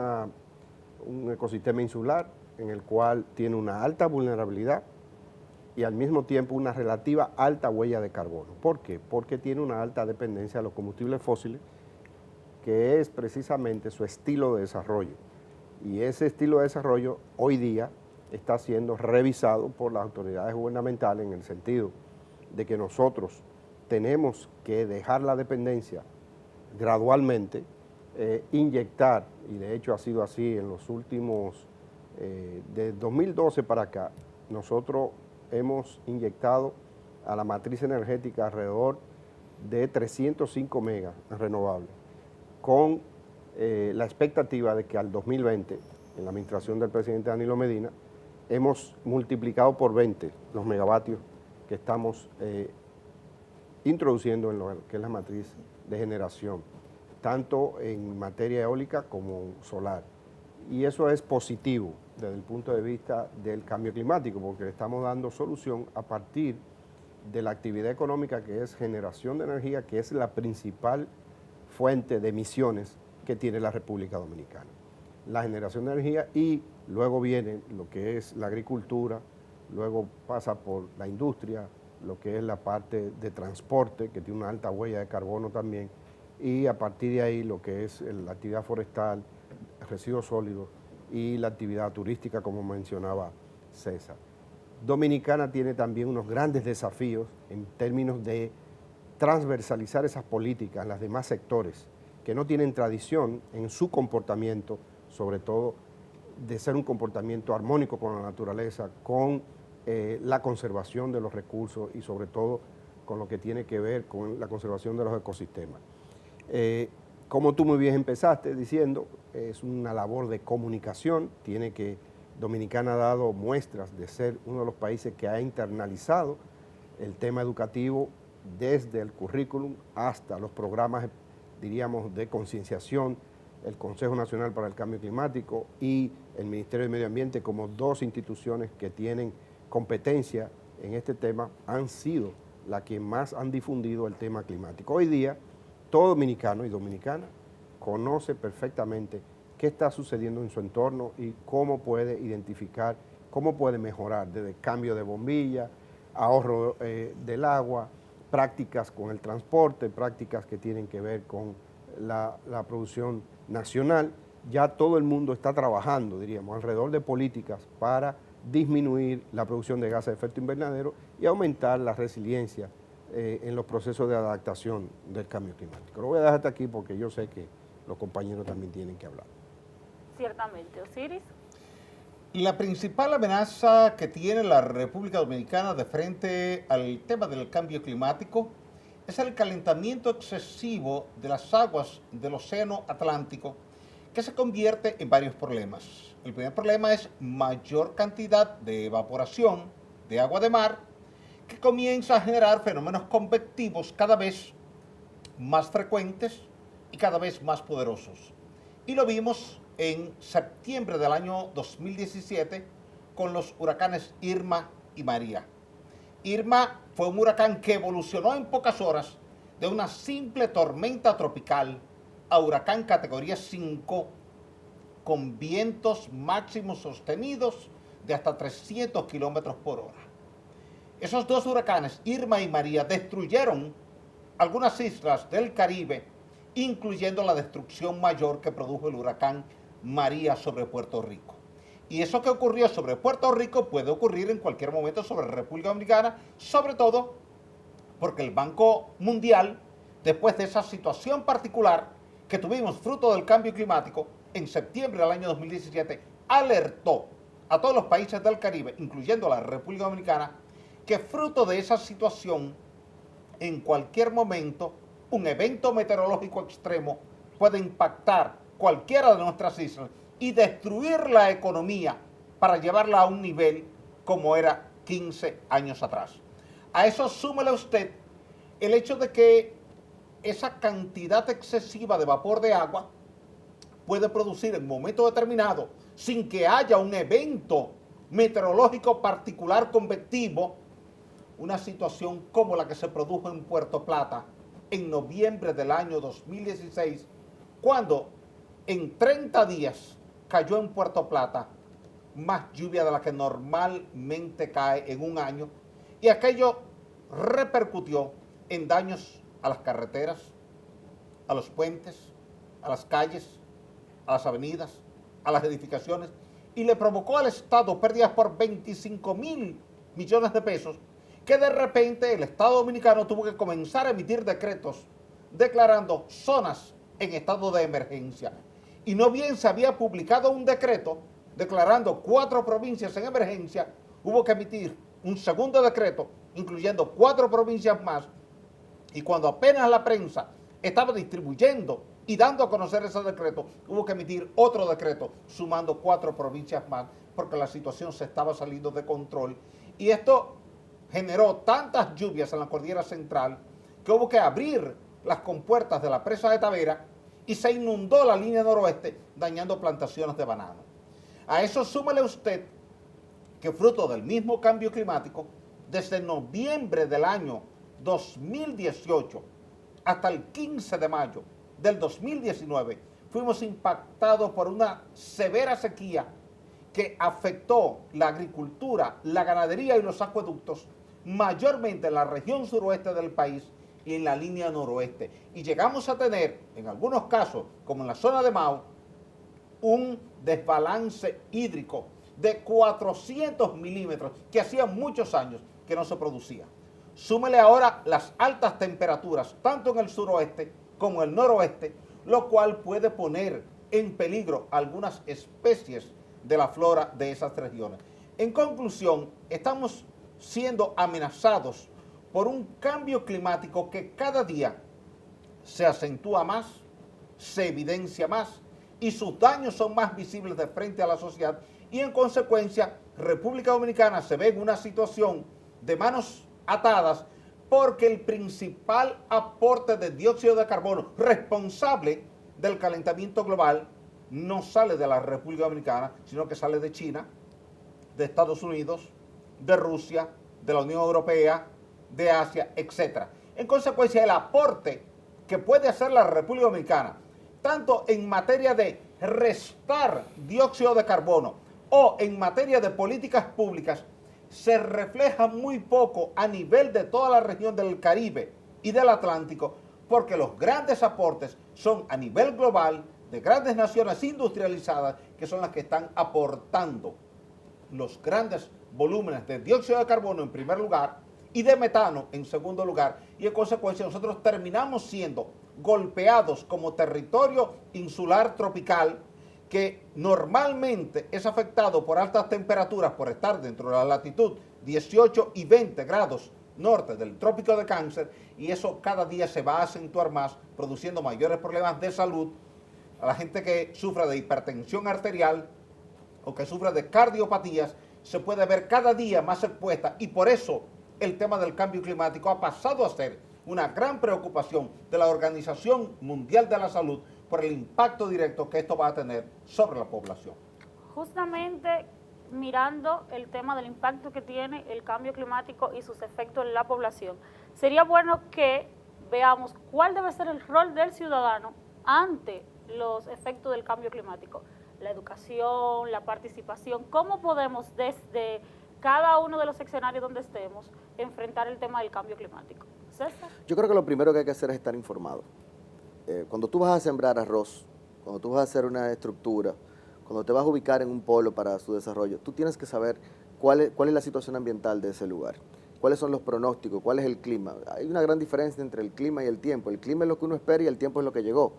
ecosistema insular, en el cual tiene una alta vulnerabilidad y al mismo tiempo una relativa alta huella de carbono. ¿Por qué? Porque tiene una alta dependencia de los combustibles fósiles, que es precisamente su estilo de desarrollo. Y ese estilo de desarrollo hoy día está siendo revisado por las autoridades gubernamentales en el sentido de que nosotros tenemos que dejar la dependencia gradualmente, inyectar, y de hecho ha sido así en los últimos de 2012 para acá, nosotros hemos inyectado a la matriz energética alrededor de 305 megas renovables, con la expectativa de que al 2020 en la administración del presidente Danilo Medina, hemos multiplicado por 20 los megavatios que estamos introduciendo en lo que es la matriz de generación, tanto en materia eólica como solar. Y eso es positivo desde el punto de vista del cambio climático, porque le estamos dando solución a partir de la actividad económica que es generación de energía, que es la principal fuente de emisiones que tiene la República Dominicana. La generación de energía, y luego viene lo que es la agricultura, luego pasa por la industria, lo que es la parte de transporte, que tiene una alta huella de carbono también, y a partir de ahí lo que es la actividad forestal, residuos sólidos y la actividad turística, como mencionaba César. Dominicana tiene también unos grandes desafíos en términos de transversalizar esas políticas en los demás sectores que no tienen tradición en su comportamiento, sobre todo de ser un comportamiento armónico con la naturaleza, con la conservación de los recursos y sobre todo con lo que tiene que ver con la conservación de los ecosistemas. Como tú muy bien empezaste diciendo, es una labor de comunicación, Dominicana ha dado muestras de ser uno de los países que ha internalizado el tema educativo desde el currículum hasta los programas, diríamos, de concienciación, el Consejo Nacional para el Cambio Climático y el Ministerio de Medio Ambiente, como dos instituciones que tienen competencia en este tema, han sido las que más han difundido el tema climático. Hoy día, todo dominicano y dominicana conoce perfectamente qué está sucediendo en su entorno y cómo puede identificar, cómo puede mejorar, desde cambio de bombilla, ahorro del agua, prácticas con el transporte, prácticas que tienen que ver con la producción nacional. Ya todo el mundo está trabajando, diríamos, alrededor de políticas para disminuir la producción de gases de efecto invernadero y aumentar la resiliencia en los procesos de adaptación del cambio climático. Lo voy a dejar hasta aquí porque yo sé que los compañeros también tienen que hablar. Ciertamente. Osiris. La principal amenaza que tiene la República Dominicana de frente al tema del cambio climático es el calentamiento excesivo de las aguas del Océano Atlántico, que se convierte en varios problemas. El primer problema es mayor cantidad de evaporación de agua de mar, que comienza a generar fenómenos convectivos cada vez más frecuentes y cada vez más poderosos. Y lo vimos en septiembre del año 2017 con los huracanes Irma y María. Irma fue un huracán que evolucionó en pocas horas de una simple tormenta tropical a huracán categoría 5 con vientos máximos sostenidos de hasta 300 kilómetros por hora. Esos dos huracanes, Irma y María, destruyeron algunas islas del Caribe, incluyendo la destrucción mayor que produjo el huracán María sobre Puerto Rico. Y eso que ocurrió sobre Puerto Rico puede ocurrir en cualquier momento sobre República Dominicana, sobre todo porque el Banco Mundial, después de esa situación particular que tuvimos fruto del cambio climático, en septiembre del año 2017, alertó a todos los países del Caribe, incluyendo la República Dominicana, que fruto de esa situación, en cualquier momento, un evento meteorológico extremo puede impactar cualquiera de nuestras islas y destruir la economía para llevarla a un nivel como era 15 años atrás. A eso súmele usted el hecho de que esa cantidad excesiva de vapor de agua puede producir en un momento determinado, sin que haya un evento meteorológico particular convectivo, una situación como la que se produjo en Puerto Plata en noviembre del año 2016, cuando en 30 días cayó en Puerto Plata más lluvia de la que normalmente cae en un año, y aquello repercutió en daños a las carreteras, a los puentes, a las calles, a las avenidas, a las edificaciones, y le provocó al Estado pérdidas por 25.000 millones de pesos, que de repente el Estado Dominicano tuvo que comenzar a emitir decretos declarando zonas en estado de emergencia. Y no bien se había publicado un decreto declarando 4 provincias en emergencia, hubo que emitir un segundo decreto incluyendo 4 provincias más, y cuando apenas la prensa estaba distribuyendo y dando a conocer ese decreto, hubo que emitir otro decreto sumando 4 provincias más porque la situación se estaba saliendo de control y esto generó tantas lluvias en la cordillera central que hubo que abrir las compuertas de la presa de Tavera y se inundó la línea noroeste dañando plantaciones de banano. A eso súmale usted que fruto del mismo cambio climático, desde noviembre del año 2018 hasta el 15 de mayo del 2019, fuimos impactados por una severa sequía que afectó la agricultura, la ganadería y los acueductos, mayormente en la región suroeste del país y en la línea noroeste. Y llegamos a tener, en algunos casos, como en la zona de Mao, un desbalance hídrico de 400 milímetros que hacía muchos años que no se producía. Súmele ahora las altas temperaturas, tanto en el suroeste como en el noroeste, lo cual puede poner en peligro algunas especies de la flora de esas regiones. En conclusión, estamos siendo amenazados por un cambio climático que cada día se acentúa más, se evidencia más y sus daños son más visibles de frente a la sociedad y en consecuencia República Dominicana se ve en una situación de manos atadas porque el principal aporte de dióxido de carbono responsable del calentamiento global no sale de la República Dominicana, sino que sale de China, de Estados Unidos, de Rusia, de la Unión Europea, de Asia, etc. En consecuencia, el aporte que puede hacer la República Dominicana, tanto en materia de restar dióxido de carbono o en materia de políticas públicas, se refleja muy poco a nivel de toda la región del Caribe y del Atlántico, porque los grandes aportes son a nivel global de grandes naciones industrializadas que son las que están aportando los grandes volúmenes de dióxido de carbono en primer lugar y de metano en segundo lugar, y en consecuencia nosotros terminamos siendo golpeados como territorio insular tropical que normalmente es afectado por altas temperaturas por estar dentro de la latitud 18 y 20 grados norte del trópico de Cáncer, y eso cada día se va a acentuar más, produciendo mayores problemas de salud a la gente que sufra de hipertensión arterial o que sufra de cardiopatías, se puede ver cada día más expuesta, y por eso el tema del cambio climático ha pasado a ser una gran preocupación de la Organización Mundial de la Salud por el impacto directo que esto va a tener sobre la población. Justamente mirando el tema del impacto que tiene el cambio climático y sus efectos en la población, sería bueno que veamos cuál debe ser el rol del ciudadano ante los efectos del cambio climático. La educación, la participación, cómo podemos desde cada uno de los escenarios donde estemos enfrentar el tema del cambio climático. ¿César? Yo creo que lo primero que hay que hacer es estar informado. Cuando tú vas a sembrar arroz, cuando tú vas a hacer una estructura, cuando te vas a ubicar en un polo para su desarrollo, tú tienes que saber cuál es la situación ambiental de ese lugar, cuáles son los pronósticos, cuál es el clima. Hay una gran diferencia entre el clima y el tiempo. El clima es lo que uno espera y el tiempo es lo que llegó.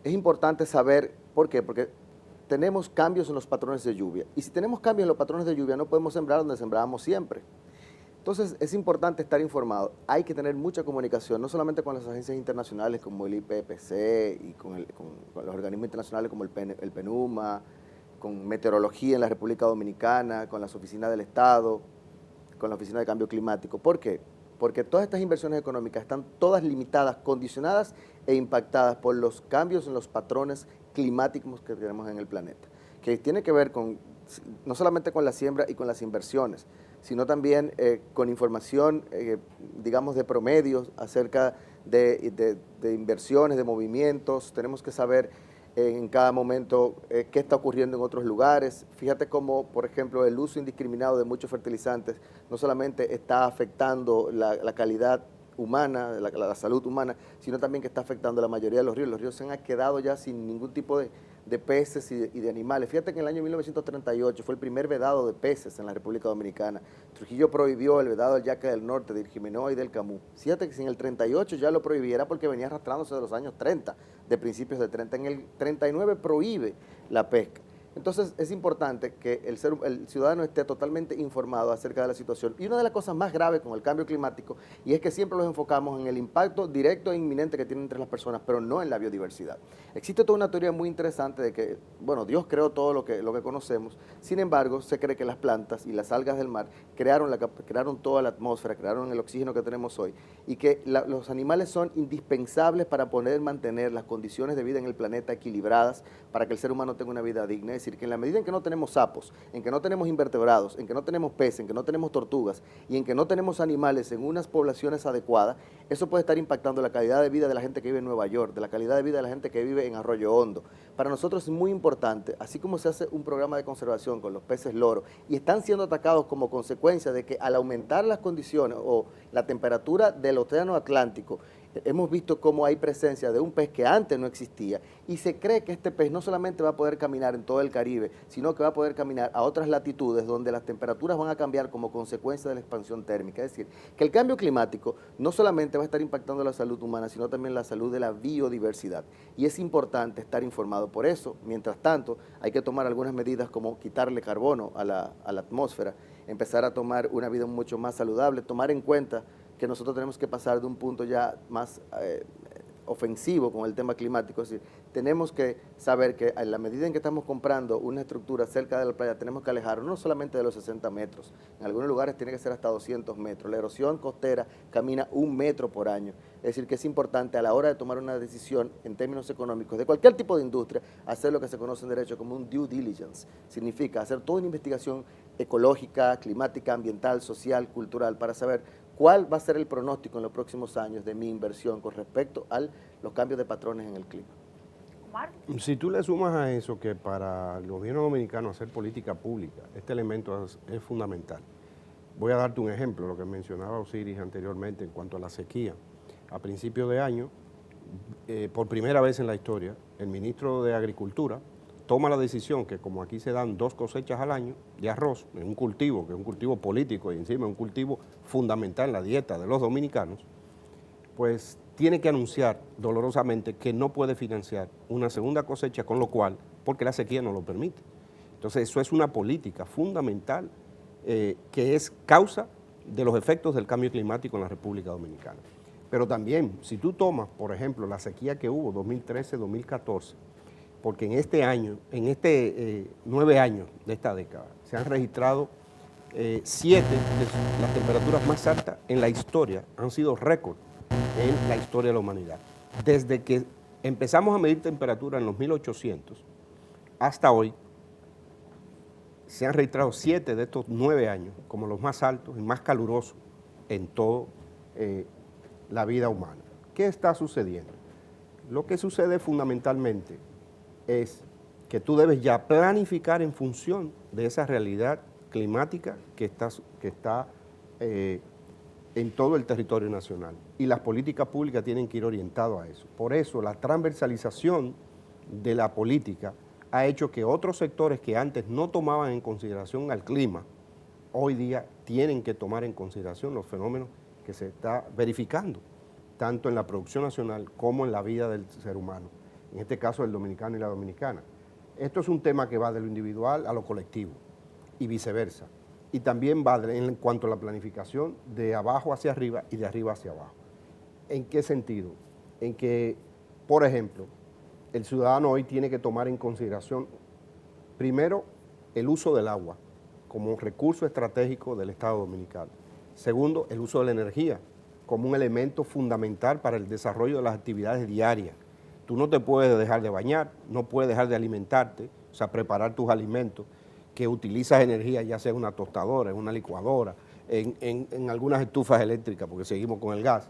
Es importante saber por qué, porque tenemos cambios en los patrones de lluvia. Y si tenemos cambios en los patrones de lluvia, no podemos sembrar donde sembrábamos siempre. Entonces, es importante estar informado. Hay que tener mucha comunicación, no solamente con las agencias internacionales como el IPCC y con los organismos internacionales como el PNUMA, con meteorología en la República Dominicana, con las oficinas del Estado, con la Oficina de Cambio Climático. ¿Por qué? Porque todas estas inversiones económicas están todas limitadas, condicionadas e impactadas por los cambios en los patrones climáticos que tenemos en el planeta, que tiene que ver con no solamente con la siembra y con las inversiones, sino también con información, digamos, de promedios acerca de inversiones, de movimientos. Tenemos que saber en cada momento qué está ocurriendo en otros lugares. Fíjate cómo, por ejemplo, el uso indiscriminado de muchos fertilizantes no solamente está afectando la calidad humana, la salud humana, sino también que está afectando a la mayoría de los ríos. Los ríos se han quedado ya sin ningún tipo de peces y de animales. Fíjate que en el año 1938 fue el primer vedado de peces en la República Dominicana. Trujillo prohibió el vedado del yaque del norte, del Jimenoa y del Camus. Fíjate que si en el 38 ya lo prohibiera porque venía arrastrándose de los años 30, de principios de 30. En el 39 prohíbe la pesca. Entonces es importante que el ciudadano esté totalmente informado acerca de la situación. Y una de las cosas más graves con el cambio climático, y es que siempre los enfocamos en el impacto directo e inminente que tiene entre las personas, pero no en la biodiversidad. Existe toda una teoría muy interesante de que, bueno, Dios creó todo lo que conocemos, sin embargo, se cree que las plantas y las algas del mar crearon toda la atmósfera, crearon el oxígeno que tenemos hoy, y que los animales son indispensables para poder mantener las condiciones de vida en el planeta equilibradas para que el ser humano tenga una vida digna. Es decir, que en la medida en que no tenemos sapos, en que no tenemos invertebrados, en que no tenemos peces, en que no tenemos tortugas y en que no tenemos animales en unas poblaciones adecuadas, eso puede estar impactando la calidad de vida de la gente que vive en Nueva York, de la calidad de vida de la gente que vive en Arroyo Hondo. Para nosotros es muy importante, así como se hace un programa de conservación con los peces loro y están siendo atacados como consecuencia de que al aumentar las condiciones o la temperatura del océano Atlántico, hemos visto cómo hay presencia de un pez que antes no existía y se cree que este pez no solamente va a poder caminar en todo el Caribe, sino que va a poder caminar a otras latitudes donde las temperaturas van a cambiar como consecuencia de la expansión térmica. Es decir, que el cambio climático no solamente va a estar impactando la salud humana, sino también la salud de la biodiversidad. Y es importante estar informado. Por eso, mientras tanto, hay que tomar algunas medidas como quitarle carbono a la atmósfera, empezar a tomar una vida mucho más saludable, tomar en cuenta que nosotros tenemos que pasar de un punto ya más ofensivo con el tema climático. Es decir, tenemos que saber que en la medida en que estamos comprando una estructura cerca de la playa, tenemos que alejarnos no solamente de los 60 metros, en algunos lugares tiene que ser hasta 200 metros. La erosión costera camina 1 metro por año. Es decir, que es importante a la hora de tomar una decisión en términos económicos de cualquier tipo de industria, hacer lo que se conoce en derecho como un due diligence. Significa hacer toda una investigación ecológica, climática, ambiental, social, cultural, para saber cuál va a ser el pronóstico en los próximos años de mi inversión con respecto a los cambios de patrones en el clima. Omar. Si tú le sumas a eso que para el gobierno dominicano hacer política pública, este elemento es fundamental. Voy a darte un ejemplo, lo que mencionaba Osiris anteriormente en cuanto a la sequía. A principio de año, por primera vez en la historia, el ministro de Agricultura toma la decisión que como aquí se dan 2 cosechas al año de arroz, en un cultivo, que es un cultivo político y encima es un cultivo fundamental en la dieta de los dominicanos, pues tiene que anunciar dolorosamente que no puede financiar una segunda cosecha, con lo cual, porque la sequía no lo permite. Entonces eso es una política fundamental que es causa de los efectos del cambio climático en la República Dominicana. Pero también, si tú tomas, por ejemplo, la sequía que hubo 2013-2014, porque en este año, 9 años de esta década, se han registrado 7 de las temperaturas más altas en la historia, han sido récord en la historia de la humanidad. Desde que empezamos a medir temperatura en los 1800 hasta hoy, se han registrado 7 de estos 9 años como los más altos y más calurosos en toda la vida humana. ¿Qué está sucediendo? Lo que sucede fundamentalmente es que tú debes ya planificar en función de esa realidad climática que está en todo el territorio nacional. Y las políticas públicas tienen que ir orientadas a eso. Por eso la transversalización de la política ha hecho que otros sectores que antes no tomaban en consideración al clima, hoy día tienen que tomar en consideración los fenómenos que se está verificando, tanto en la producción nacional como en la vida del ser humano, en este caso el dominicano y la dominicana. Esto es un tema que va de lo individual a lo colectivo y viceversa. Y también va en cuanto a la planificación de abajo hacia arriba y de arriba hacia abajo. ¿En qué sentido? En que, por ejemplo, el ciudadano hoy tiene que tomar en consideración, primero, el uso del agua como recurso estratégico del Estado dominicano. Segundo, el uso de la energía como un elemento fundamental para el desarrollo de las actividades diarias. Tú no te puedes dejar de bañar, no puedes dejar de alimentarte, o sea, preparar tus alimentos, que utilizas energía, ya sea en una tostadora, en una licuadora, en algunas estufas eléctricas, porque seguimos con el gas.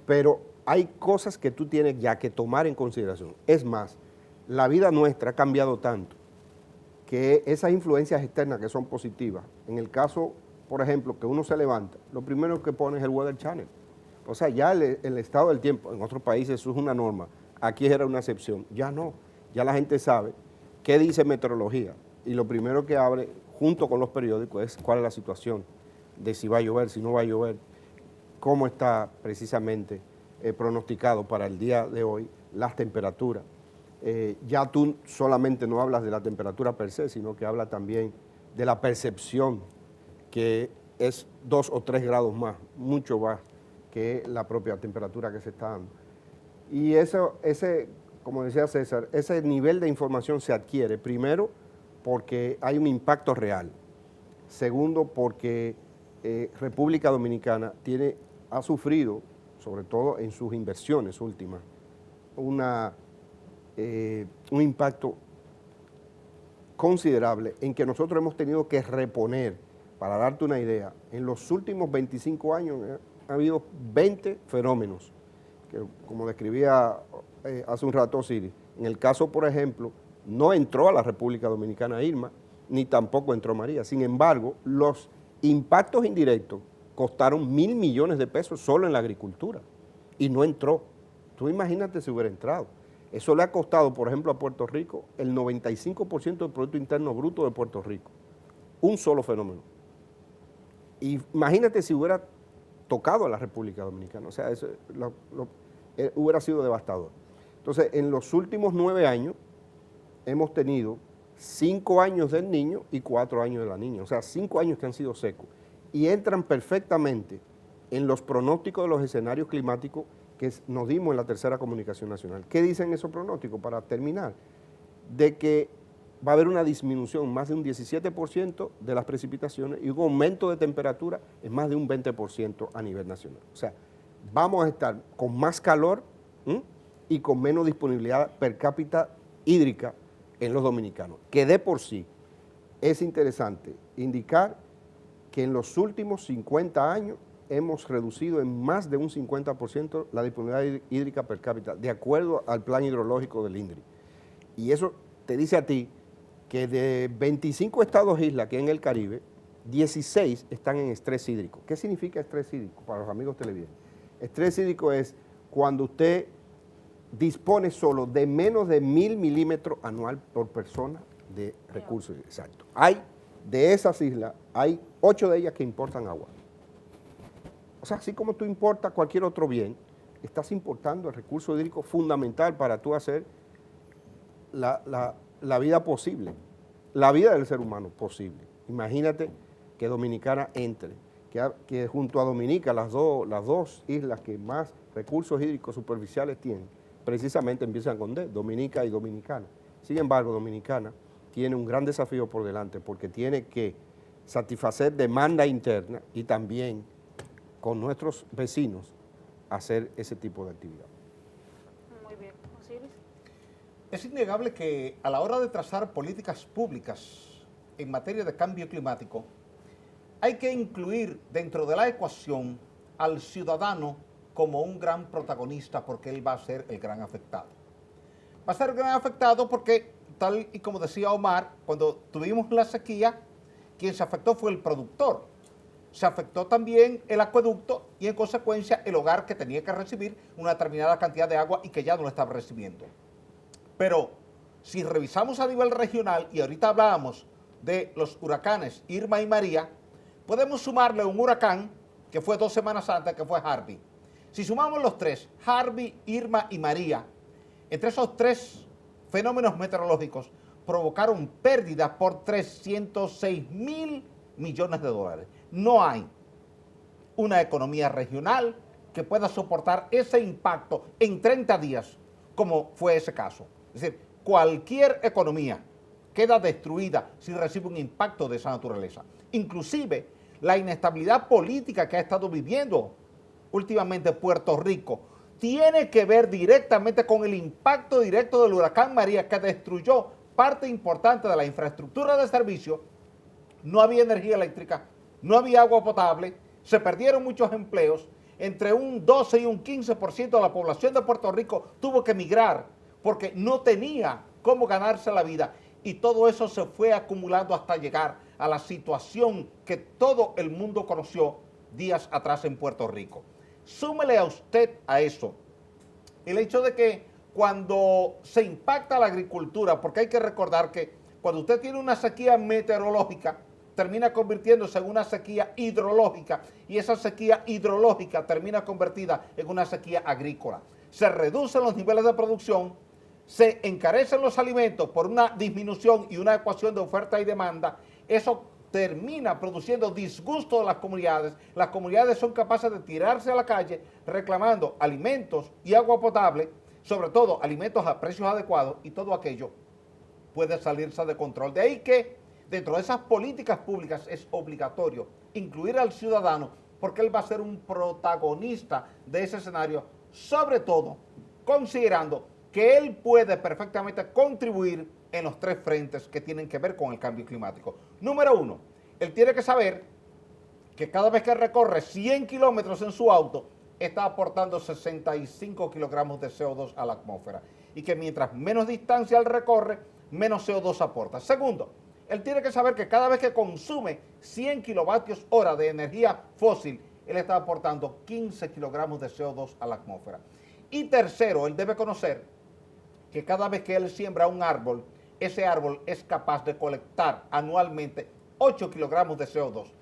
Pero hay cosas que tú tienes ya que tomar en consideración. Es más, la vida nuestra ha cambiado tanto que esas influencias externas que son positivas, en el caso, por ejemplo, que uno se levanta, lo primero que pone es el Weather Channel. O sea, ya el estado del tiempo, en otros países eso es una norma, aquí era una excepción, ya no, ya la gente sabe qué dice meteorología y lo primero que abre junto con los periódicos es cuál es la situación de si va a llover, si no va a llover, cómo está precisamente pronosticado para el día de hoy las temperaturas. Ya tú solamente no hablas de la temperatura per se, sino que habla también de la percepción, que es 2 o 3 grados más, mucho más que la propia temperatura que se está dando. Y como decía César, ese nivel de información se adquiere, primero, porque hay un impacto real. Segundo, porque República Dominicana ha sufrido, sobre todo en sus inversiones últimas, un impacto considerable en que nosotros hemos tenido que reponer. Para darte una idea, en los últimos 25 años ha habido 20 fenómenos, que, como describía hace un rato Osiris. En el caso, por ejemplo, no entró a la República Dominicana Irma, ni tampoco entró María. Sin embargo, los impactos indirectos costaron 1.000 millones de pesos solo en la agricultura y no entró. Tú imagínate si hubiera entrado. Eso le ha costado, por ejemplo, a Puerto Rico el 95% del Producto Interno Bruto de Puerto Rico. Un solo fenómeno. Y imagínate si hubiera tocado a la República Dominicana. O sea, eso hubiera sido devastador. Entonces, en los últimos 9 años hemos tenido 5 años del niño y 4 años de la niña. O sea, 5 años que han sido secos. Y entran perfectamente en los pronósticos de los escenarios climáticos que nos dimos en la tercera comunicación nacional. ¿Qué dicen esos pronósticos? Para terminar, de que va a haber una disminución más de un 17% de las precipitaciones y un aumento de temperatura en más de un 20% a nivel nacional. O sea, vamos a estar con más calor y con menos disponibilidad per cápita hídrica en los dominicanos, que de por sí es interesante indicar que en los últimos 50 años hemos reducido en más de un 50% la disponibilidad hídrica per cápita, de acuerdo al plan hidrológico del INDRI. Y eso te dice a ti que de 25 estados islas que hay en el Caribe, 16 están en estrés hídrico. ¿Qué significa estrés hídrico para los amigos televidentes? Estrés hídrico es cuando usted dispone solo de menos de 1.000 milímetros anual por persona de recursos. Exacto. De esas islas, hay 8 de ellas que importan agua. O sea, así como tú importas cualquier otro bien, estás importando el recurso hídrico fundamental para tú hacer la vida posible, la vida del ser humano posible. Imagínate que Dominicana entre, que junto a Dominica, las dos islas que más recursos hídricos superficiales tienen, precisamente empiezan con D, Dominica y Dominicana. Sin embargo, Dominicana tiene un gran desafío por delante porque tiene que satisfacer demanda interna y también con nuestros vecinos hacer ese tipo de actividad. Muy bien. Osiris. Es innegable que a la hora de trazar políticas públicas en materia de cambio climático, hay que incluir dentro de la ecuación al ciudadano como un gran protagonista porque él va a ser el gran afectado. Va a ser el gran afectado porque, tal y como decía Omar, cuando tuvimos la sequía, quien se afectó fue el productor. Se afectó también el acueducto y en consecuencia el hogar que tenía que recibir una determinada cantidad de agua y que ya no lo estaba recibiendo. Pero si revisamos a nivel regional, y ahorita hablábamos de los huracanes Irma y María, podemos sumarle un huracán que fue 2 semanas antes, que fue Harvey. Si sumamos los 3, Harvey, Irma y María, entre esos 3 fenómenos meteorológicos provocaron pérdidas por 306.000 millones de dólares. No hay una economía regional que pueda soportar ese impacto en 30 días, como fue ese caso. Es decir, cualquier economía queda destruida si recibe un impacto de esa naturaleza. Inclusive, la inestabilidad política que ha estado viviendo últimamente Puerto Rico tiene que ver directamente con el impacto directo del huracán María, que destruyó parte importante de la infraestructura de servicio. No había energía eléctrica, no había agua potable, se perdieron muchos empleos, entre un 12 y un 15% de la población de Puerto Rico tuvo que emigrar porque no tenía cómo ganarse la vida, y todo eso se fue acumulando hasta llegar a la situación que todo el mundo conoció días atrás en Puerto Rico. Súmele a usted a eso el hecho de que cuando se impacta la agricultura, porque hay que recordar que cuando usted tiene una sequía meteorológica, termina convirtiéndose en una sequía hidrológica, y esa sequía hidrológica termina convertida en una sequía agrícola. Se reducen los niveles de producción, se encarecen los alimentos por una disminución y una ecuación de oferta y demanda, eso termina produciendo disgusto de las comunidades. Las comunidades son capaces de tirarse a la calle reclamando alimentos y agua potable, sobre todo alimentos a precios adecuados, y todo aquello puede salirse de control. De ahí que dentro de esas políticas públicas es obligatorio incluir al ciudadano, porque él va a ser un protagonista de ese escenario, sobre todo considerando que él puede perfectamente contribuir en los 3 frentes que tienen que ver con el cambio climático. Número 1, él tiene que saber que cada vez que recorre 100 kilómetros en su auto, está aportando 65 kilogramos de CO2 a la atmósfera, y que mientras menos distancia él recorre, menos CO2 aporta. Segundo, él tiene que saber que cada vez que consume 100 kilovatios hora de energía fósil, él está aportando 15 kilogramos de CO2 a la atmósfera. Y tercero, él debe conocer que cada vez que él siembra un árbol, ese árbol es capaz de colectar anualmente 8 kilogramos de CO2.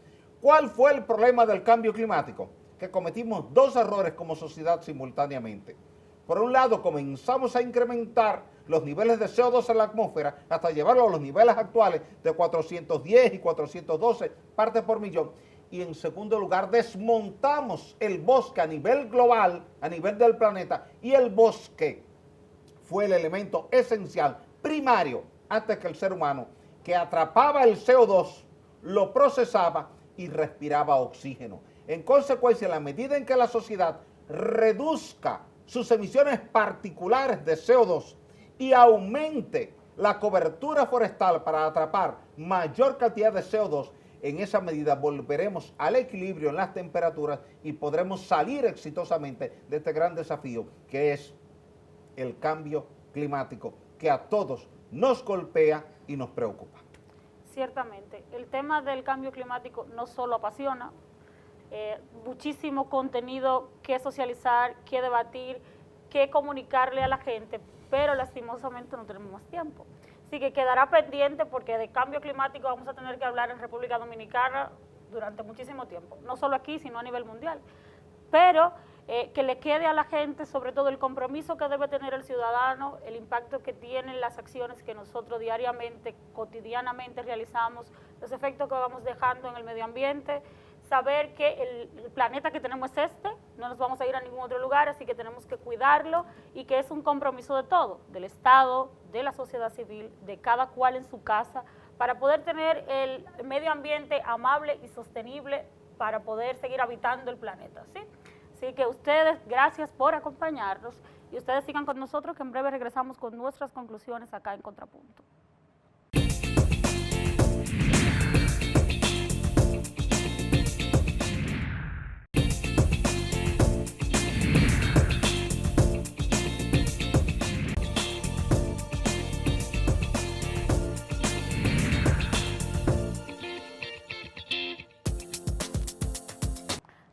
¿Cuál fue el problema del cambio climático? Que cometimos 2 errores como sociedad simultáneamente. Por un lado, comenzamos a incrementar los niveles de CO2 en la atmósfera hasta llevarlo a los niveles actuales de 410 y 412 partes por millón. Y en segundo lugar, desmontamos el bosque a nivel global, a nivel del planeta, y el bosque fue el elemento esencial, primario, antes que el ser humano, que atrapaba el CO2, lo procesaba y respiraba oxígeno. En consecuencia, en la medida en que la sociedad reduzca sus emisiones particulares de CO2 y aumente la cobertura forestal para atrapar mayor cantidad de CO2, en esa medida volveremos al equilibrio en las temperaturas y podremos salir exitosamente de este gran desafío que es el cambio climático, que a todos nos golpea y nos preocupa. Ciertamente, el tema del cambio climático no solo apasiona, muchísimo contenido que socializar, que debatir, que comunicarle a la gente, pero lastimosamente no tenemos más tiempo. Así que quedará pendiente, porque de cambio climático vamos a tener que hablar en República Dominicana durante muchísimo tiempo, no solo aquí, sino a nivel mundial. Pero que le quede a la gente, sobre todo, el compromiso que debe tener el ciudadano, el impacto que tienen las acciones que nosotros diariamente, cotidianamente realizamos, los efectos que vamos dejando en el medio ambiente, saber que el planeta que tenemos es este, no nos vamos a ir a ningún otro lugar, así que tenemos que cuidarlo, y que es un compromiso de todo, del Estado, de la sociedad civil, de cada cual en su casa, para poder tener el medio ambiente amable y sostenible, para poder seguir habitando el planeta, ¿sí? Así que ustedes, gracias por acompañarnos, y ustedes sigan con nosotros, que en breve regresamos con nuestras conclusiones acá en Contrapunto.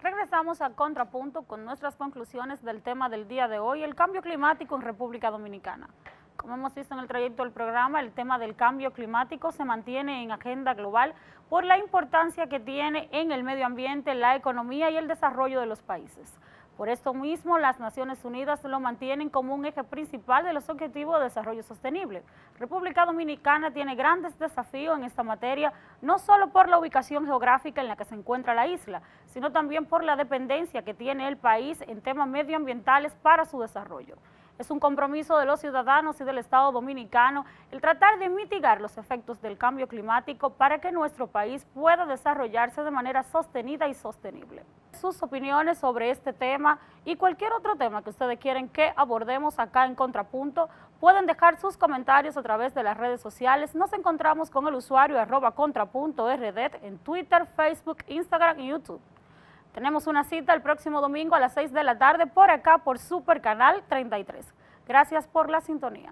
Regresamos a Contrapunto con nuestras conclusiones del tema del día de hoy, el cambio climático en República Dominicana. Como hemos visto en el trayecto del programa, el tema del cambio climático se mantiene en agenda global por la importancia que tiene en el medio ambiente, la economía y el desarrollo de los países. Por esto mismo, las Naciones Unidas lo mantienen como un eje principal de los Objetivos de Desarrollo Sostenible. República Dominicana tiene grandes desafíos en esta materia, no solo por la ubicación geográfica en la que se encuentra la isla, sino también por la dependencia que tiene el país en temas medioambientales para su desarrollo. Es un compromiso de los ciudadanos y del Estado dominicano el tratar de mitigar los efectos del cambio climático para que nuestro país pueda desarrollarse de manera sostenida y sostenible. Sus opiniones sobre este tema y cualquier otro tema que ustedes quieren que abordemos acá en Contrapunto, pueden dejar sus comentarios a través de las redes sociales. Nos encontramos con el usuario @contrapunto_rd en Twitter, Facebook, Instagram y YouTube. Tenemos una cita el próximo domingo a las 6 de la tarde por acá por Super Canal 33. Gracias por la sintonía.